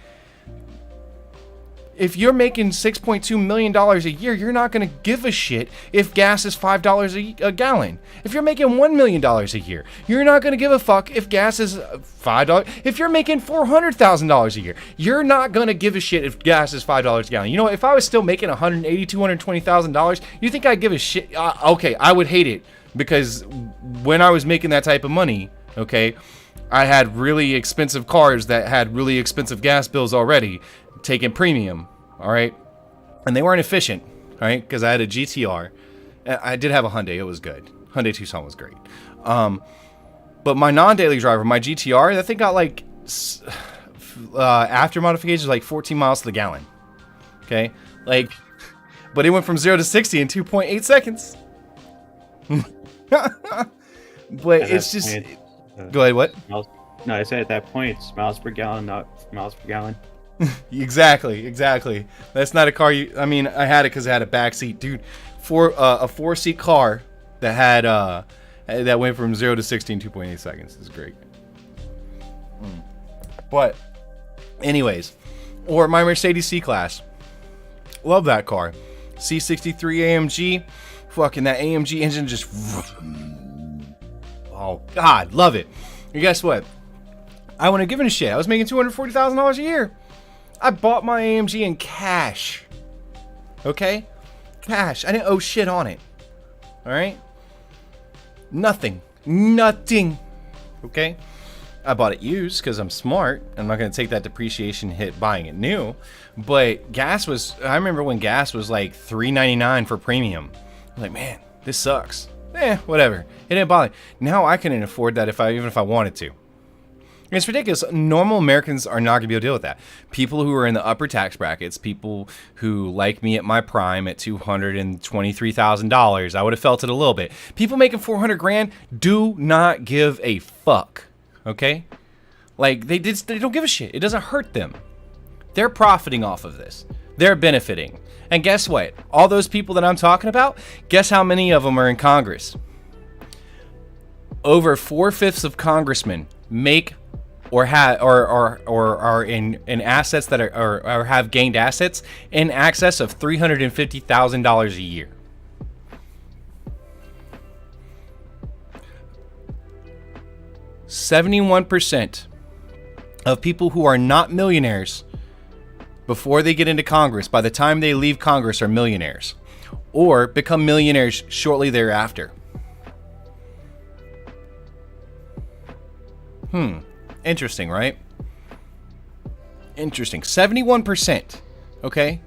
If you're making $6.2 million a year, you're not going to give a shit if gas is $5 a gallon. If you're making $1 million a year, you're not going to give a fuck if gas is $5. If you're making $400,000 a year, you're not going to give a shit if gas is $5 a gallon. If I was still making $180,000, $220,000, you think I'd give a shit? Okay, I would hate it because when I was making that type of money, okay, I had really expensive cars that had really expensive gas bills already. Taking premium, all right, and they weren't efficient, all right, because I had a GTR. I did have a Hyundai; it was good. Hyundai Tucson was great, but my non-daily driver, my GTR, that thing got like after modifications like 14 miles to the gallon. Okay, but it went from 0 to 60 in 2.8 seconds. But it's just go ahead. What? No, I said at that point it's miles per gallon, not miles per gallon. Exactly. That's not a car I had it because it had a backseat, dude. For a 4-seat car that had that went from 0 to 60 in 2.8 seconds is great. But anyways, or my Mercedes C-Class, love that car. C63 AMG, fucking that AMG engine just, oh god, love it. And guess what? I wouldn't have given a shit. I was making $240,000 a year. I bought my AMG in cash. Okay? Cash. I didn't owe shit on it. Alright? Nothing. Okay? I bought it used because I'm smart. I'm not going to take that depreciation hit buying it new. But I remember when gas was like $3.99 for premium. I'm like, man, this sucks. Whatever. It didn't bother me. Now I can afford that even if I wanted to. It's ridiculous. Normal Americans are not going to be able to deal with that. People who are in the upper tax brackets, people who like me at my prime at $223,000, I would have felt it a little bit. People making $400,000 do not give a fuck. Okay? They don't give a shit. It doesn't hurt them. They're profiting off of this. They're benefiting. And guess what? All those people that I'm talking about, guess how many of them are in Congress? Over 4/5 of congressmen make or have or are in assets that are or have gained assets in excess of $350,000 a year. %71 of people who are not millionaires before they get into Congress, by the time they leave Congress, are millionaires or become millionaires shortly thereafter. Interesting, right? Interesting. 71%. Okay.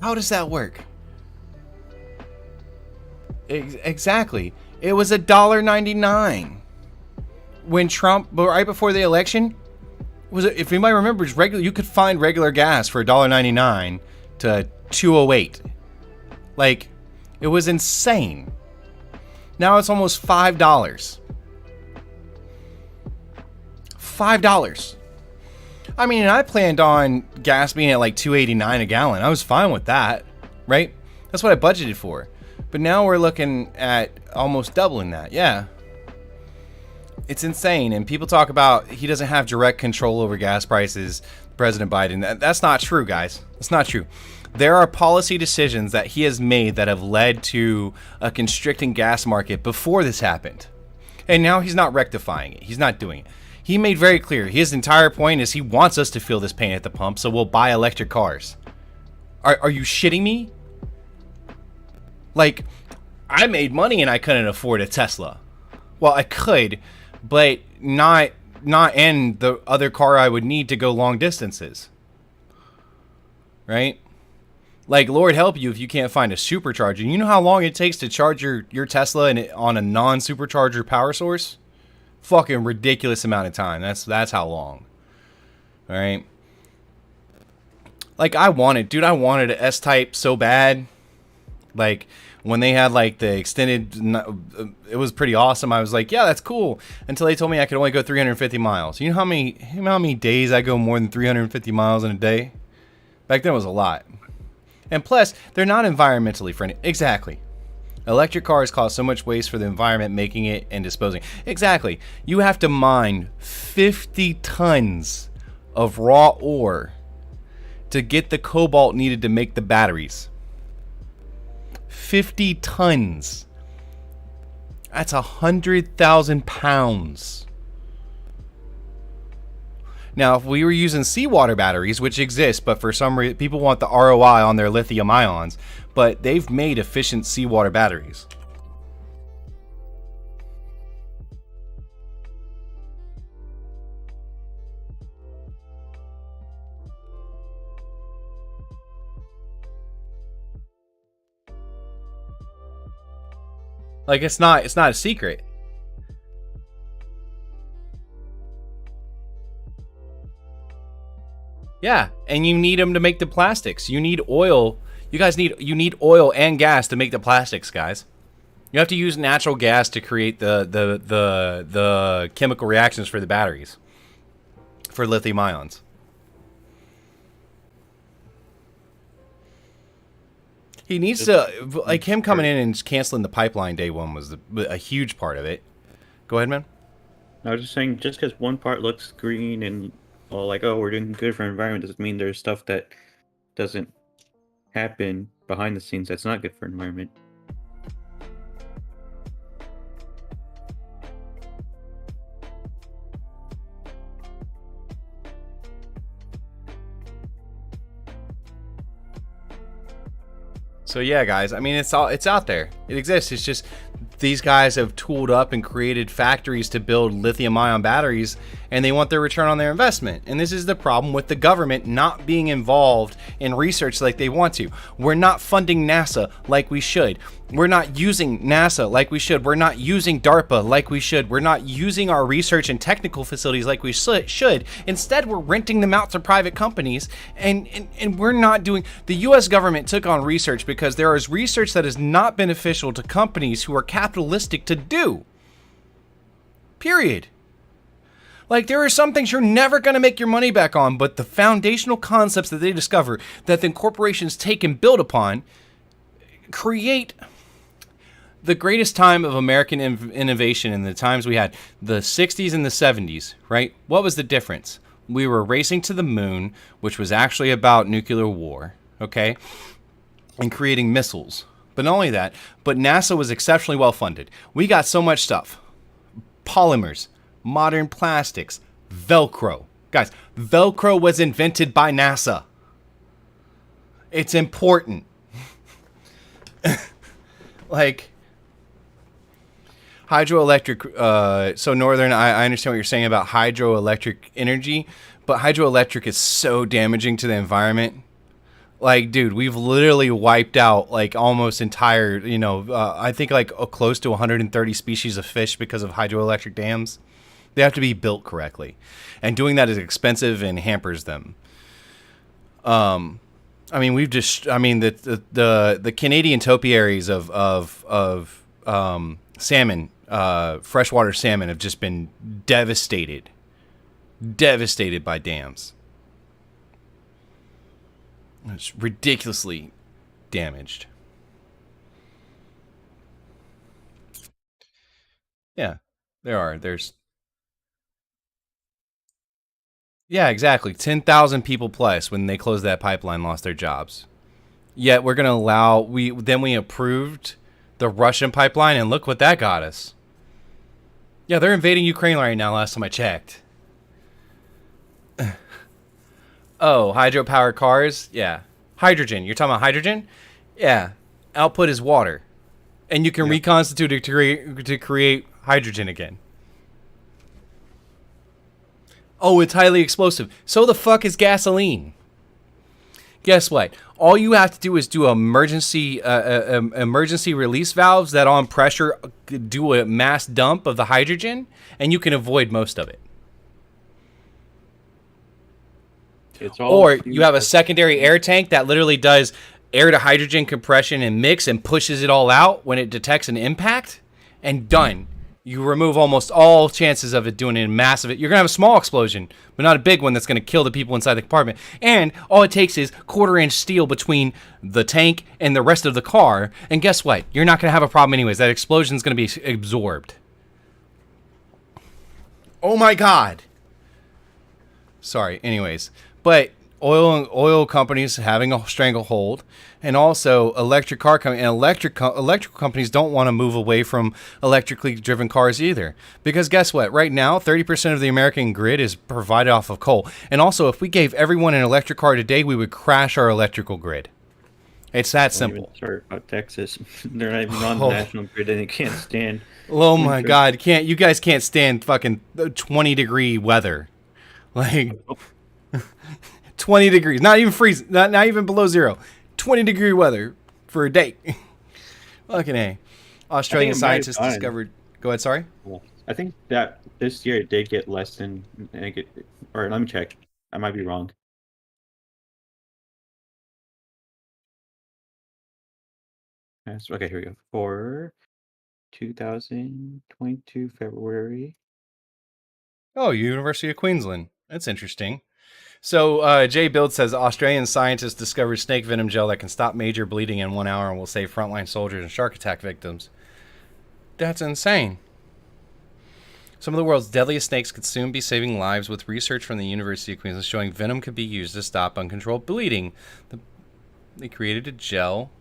How does that work? Exactly. It was $1.99 when Trump, right before the election, was it, if anybody remembers, regular, you could find regular gas for $1.99 to $2.08. Like, it was insane. Now it's almost $5. $5. I mean, I planned on gas being at like $2.89 a gallon. I was fine with that, right? That's what I budgeted for. But now we're looking at almost doubling that. Yeah. It's insane. And people talk about he doesn't have direct control over gas prices, President Biden. That's not true, guys. That's not true. There are policy decisions that he has made that have led to a constricting gas market before this happened. And now he's not rectifying it. He's not doing it. He made very clear, his entire point is he wants us to feel this pain at the pump, so we'll buy electric cars. Are you shitting me? Like, I made money and I couldn't afford a Tesla. Well, I could, but not in the other car I would need to go long distances. Right? Like, Lord help you if you can't find a supercharger. You know how long it takes to charge your Tesla on a non-supercharger power source? Fucking ridiculous amount of time. That's how long. All right. Like, I wanted an S-Type so bad. Like, when they had like the extended, it was pretty awesome. I was like, yeah, that's cool. Until they told me I could only go 350 miles. You know how many days I go more than 350 miles in a day? Back then it was a lot. And plus, they're not environmentally friendly. Exactly. Electric cars cause so much waste for the environment, making it and disposing. Exactly. You have to mine 50 tons of raw ore to get the cobalt needed to make the batteries. 50 tons. That's 100,000 pounds. Now, if we were using seawater batteries, which exist, but for some reason, people want the ROI on their lithium ions, but they've made efficient seawater batteries. Like, it's not a secret. Yeah, and you need them to make the plastics. You need oil. You need oil and gas to make the plastics, guys. You have to use natural gas to create the chemical reactions for the batteries for lithium ions. He needs to, like, him coming in and canceling the pipeline day one was a huge part of it. Go ahead, man. I was just saying, just because one part looks green and all like, oh, we're doing good for the environment, doesn't mean there's stuff that doesn't happen behind the scenes that's not good for the environment. So yeah, guys, I mean, it's out there. It exists. It's just these guys have tooled up and created factories to build lithium-ion batteries, and they want their return on their investment. And this is the problem with the government not being involved in research like they want to. We're not funding NASA like we should. We're not using NASA like we should. We're not using DARPA like we should. We're not using our research and technical facilities like we should. Instead, we're renting them out to private companies, and we're not doing... The U.S. government took on research because there is research that is not beneficial to companies who are capitalistic to do. Period. Like, there are some things you're never going to make your money back on, but the foundational concepts that they discover that then corporations take and build upon create the greatest time of American innovation in the times we had, the 60s and the 70s, right? What was the difference? We were racing to the moon, which was actually about nuclear war, okay? And creating missiles. But not only that, but NASA was exceptionally well funded. We got so much stuff. Polymers, modern plastics, Velcro. Guys, Velcro was invented by NASA. It's important. Like, hydroelectric, so Northern, I understand what you're saying about hydroelectric energy, but hydroelectric is so damaging to the environment. Like, dude, we've literally wiped out, like, almost entire, I think, like, close to 130 species of fish because of hydroelectric dams. They have to be built correctly. And doing that is expensive and hampers them. I mean, the Canadian topiaries of salmon, freshwater salmon have just been devastated by dams. It's ridiculously damaged. Yeah, there's yeah, exactly. 10,000 people plus when they closed that pipeline lost their jobs. Yet we're going to we approved the Russian pipeline, and look what that got us. Yeah, they're invading Ukraine right now, last time I checked. Oh, hydro-powered cars? Yeah. Hydrogen. You're talking about hydrogen? Yeah. Output is water. And you can reconstitute it to create hydrogen again. Oh, it's highly explosive. So the fuck is gasoline? Guess what? All you have to do is do emergency release valves that on pressure do a mass dump of the hydrogen, and you can avoid most of it. Or you have a secondary air tank that literally does air to hydrogen compression and mix and pushes it all out when it detects an impact, and done. You remove almost all chances of it doing a massive. You're going to have a small explosion, but not a big one that's going to kill the people inside the compartment. And all it takes is quarter-inch steel between the tank and the rest of the car. And guess what? You're not going to have a problem anyways. That explosion is going to be absorbed. Oh my God. Sorry. Anyways. But oil companies having a stranglehold, and also electric companies don't want to move away from electrically driven cars either. Because guess what? Right now, 30% of the American grid is provided off of coal. And also, if we gave everyone an electric car today, we would crash our electrical grid. It's that simple. Sorry about Texas. They're not even on the national grid, and they can't stand. Oh my God! You guys can't stand fucking 20-degree weather, like 20 degrees, not even freezing, not even below zero. 20-degree weather for a day. Fucking A. Australian scientists discovered. Go ahead. Sorry. Well, I think that this year it did get less than. Or let me check. I might be wrong. Okay, here we go. For 2022 February. Oh, University of Queensland. That's interesting. So Jay Build says Australian scientists discovered snake venom gel that can stop major bleeding in 1 hour and will save frontline soldiers and shark attack victims. That's insane. Some of the world's deadliest snakes could soon be saving lives, with research from the University of Queensland showing venom could be used to stop uncontrolled bleeding. They created a gel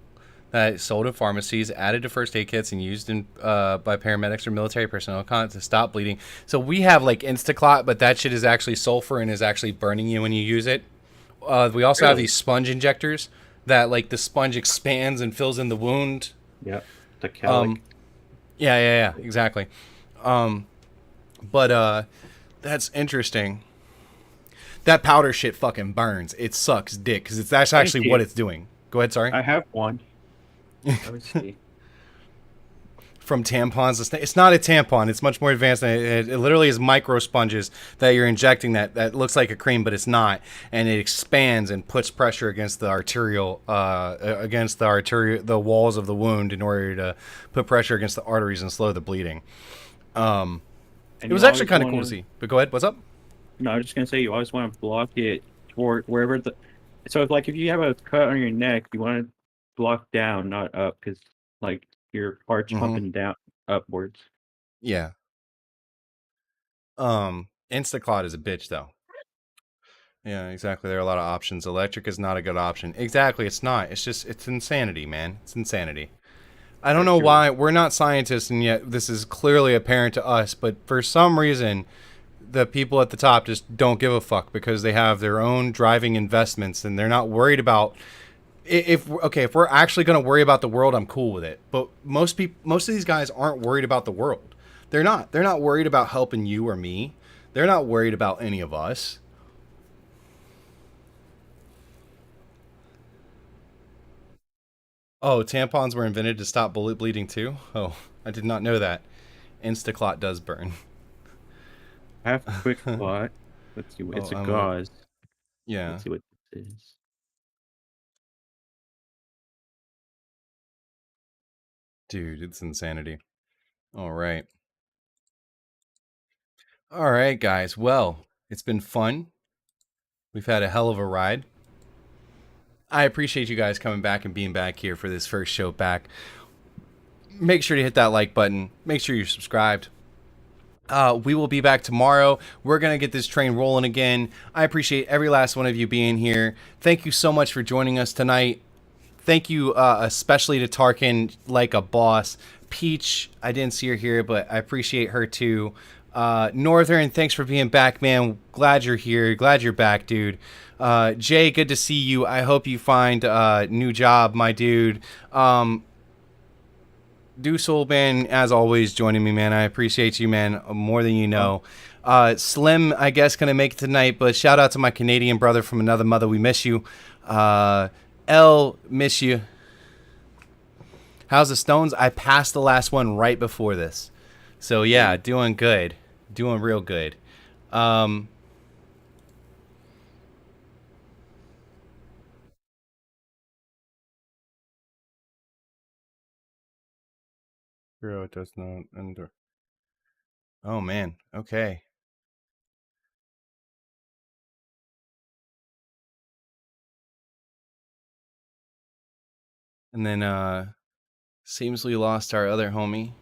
that sold in pharmacies, added to first aid kits, and used by paramedics or military personnel to stop bleeding. So we have like Instaclot, but that shit is actually sulfur and is actually burning you when you use it. We also have these sponge injectors that like the sponge expands and fills in the wound. Yeah, the calic. Yeah, exactly. But that's interesting. That powder shit fucking burns. It sucks dick because that's actually what it's doing. Go ahead, sorry. I have one. Let me see. From tampons to snake. It's not a tampon. It's much more advanced than it. It literally is micro sponges that you're injecting that looks like a cream, but it's not. And it expands and puts pressure against the the walls of the wound in order to put pressure against the arteries and slow the bleeding. And It you was actually always kind of want cool to to. see. But go ahead. What's up? No, I was just gonna say you always want to block it toward wherever the. So if like if you have a cut on your neck, you want to block down, not up, because like your heart's Mm-hmm. pumping down upwards. Yeah. Instaclot is a bitch though. Yeah, exactly. There are a lot of options. Electric is not a good option. Exactly, it's not. It's insanity, man. It's insanity. I don't That's know true. why we're not scientists, and yet this is clearly apparent to us. But for some reason, the people at the top just don't give a fuck because they have their own driving investments, and they're not worried about if we're actually going to worry about the world. I'm cool with it. But most of these guys aren't worried about the world. They're not. They're not worried about helping you or me. They're not worried about any of us. Oh, tampons were invented to stop bullet bleeding too? Oh, I did not know that. Instaclot does burn. Half quick clot. Let's see. Oh, It's a I'm like, gauze. yeah. Let's see what this is. Dude, it's insanity. All right. All right, guys. Well, it's been fun. We've had a hell of a ride. I appreciate you guys coming back and being back here for this first show back. Make sure to hit that like button. Make sure you're subscribed. We will be back tomorrow. We're going to get this train rolling again. I appreciate every last one of you being here. Thank you so much for joining us tonight. Thank you especially to Tarkin, like a boss. Peach, I didn't see her here, but I appreciate her too. Northern, thanks for being back, man. Glad you're here. Glad you're back, dude. Jay, good to see you. I hope you find a new job, my dude. Deucel, man, as always, joining me, man. I appreciate you, man, more than you know. Slim, I guess, gonna make it tonight, but shout out to my Canadian brother from another mother. We miss you. L, miss you. How's the Stones? I passed the last one right before this. So, yeah, doing good. Doing real good. Bro, it does not enter. Oh, man. Okay. And then, seems we lost our other homie.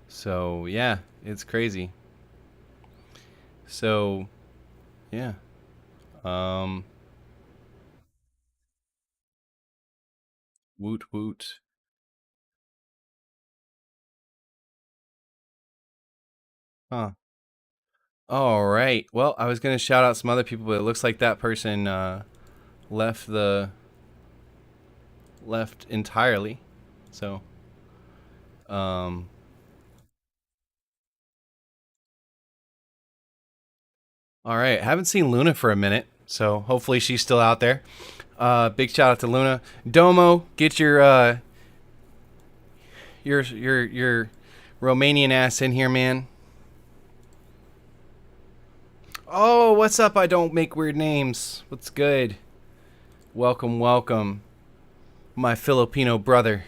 So, yeah, it's crazy. So, yeah. Woot woot. Huh. All right. Well, I was gonna shout out some other people, but it looks like that person left entirely. So, um, all right. Haven't seen Luna for a minute, so hopefully she's still out there. Big shout out to Luna. Domo, get your Romanian ass in here, man. Oh, what's up? I don't make weird names. What's good? Welcome, welcome, my Filipino brother.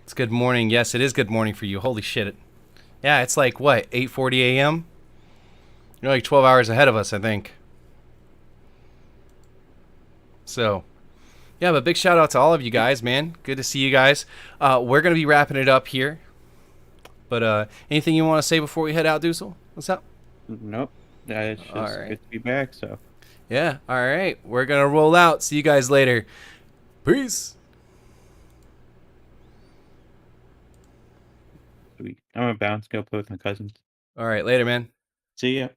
It's good morning. Yes, it is good morning for you. Holy shit. Yeah, it's like, what, 8:40 a.m.? You're like 12 hours ahead of us, I think. So, yeah, but big shout out to all of you guys, man. Good to see you guys. We're going to be wrapping it up here. But anything you want to say before we head out, Dusel? What's up? Nope. It's just Alright. good to be back. So Yeah, all right. We're going to roll out. See you guys later. Peace. sweet. I'm gonna bounce. Go play with my cousins. All right, later, man. See ya.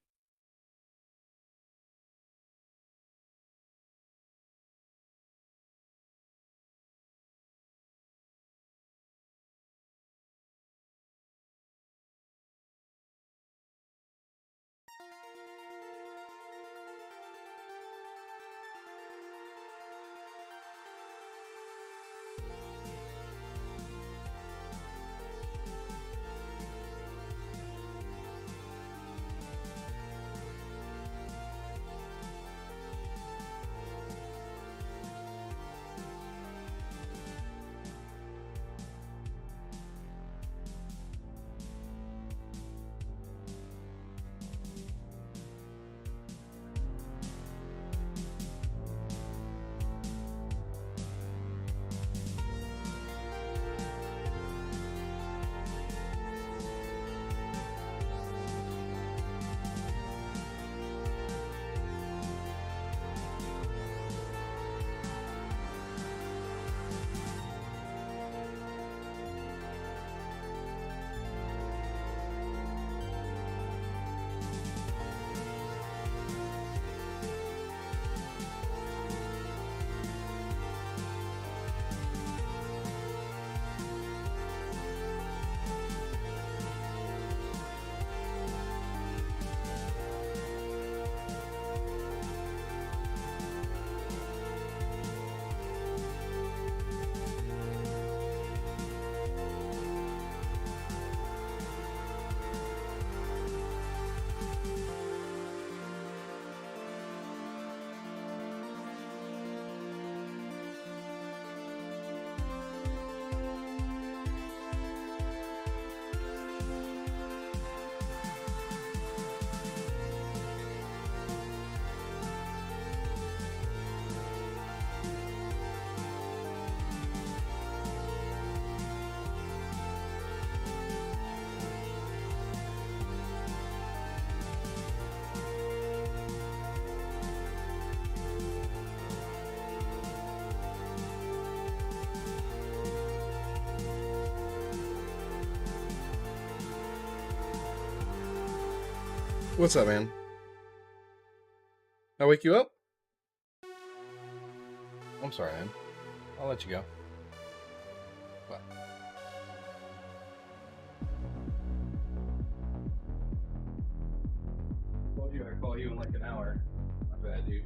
What's up, man? I wake you up? I'm sorry, man. I'll let you go. What? Told you I'd call you in like an hour. My bad, dude.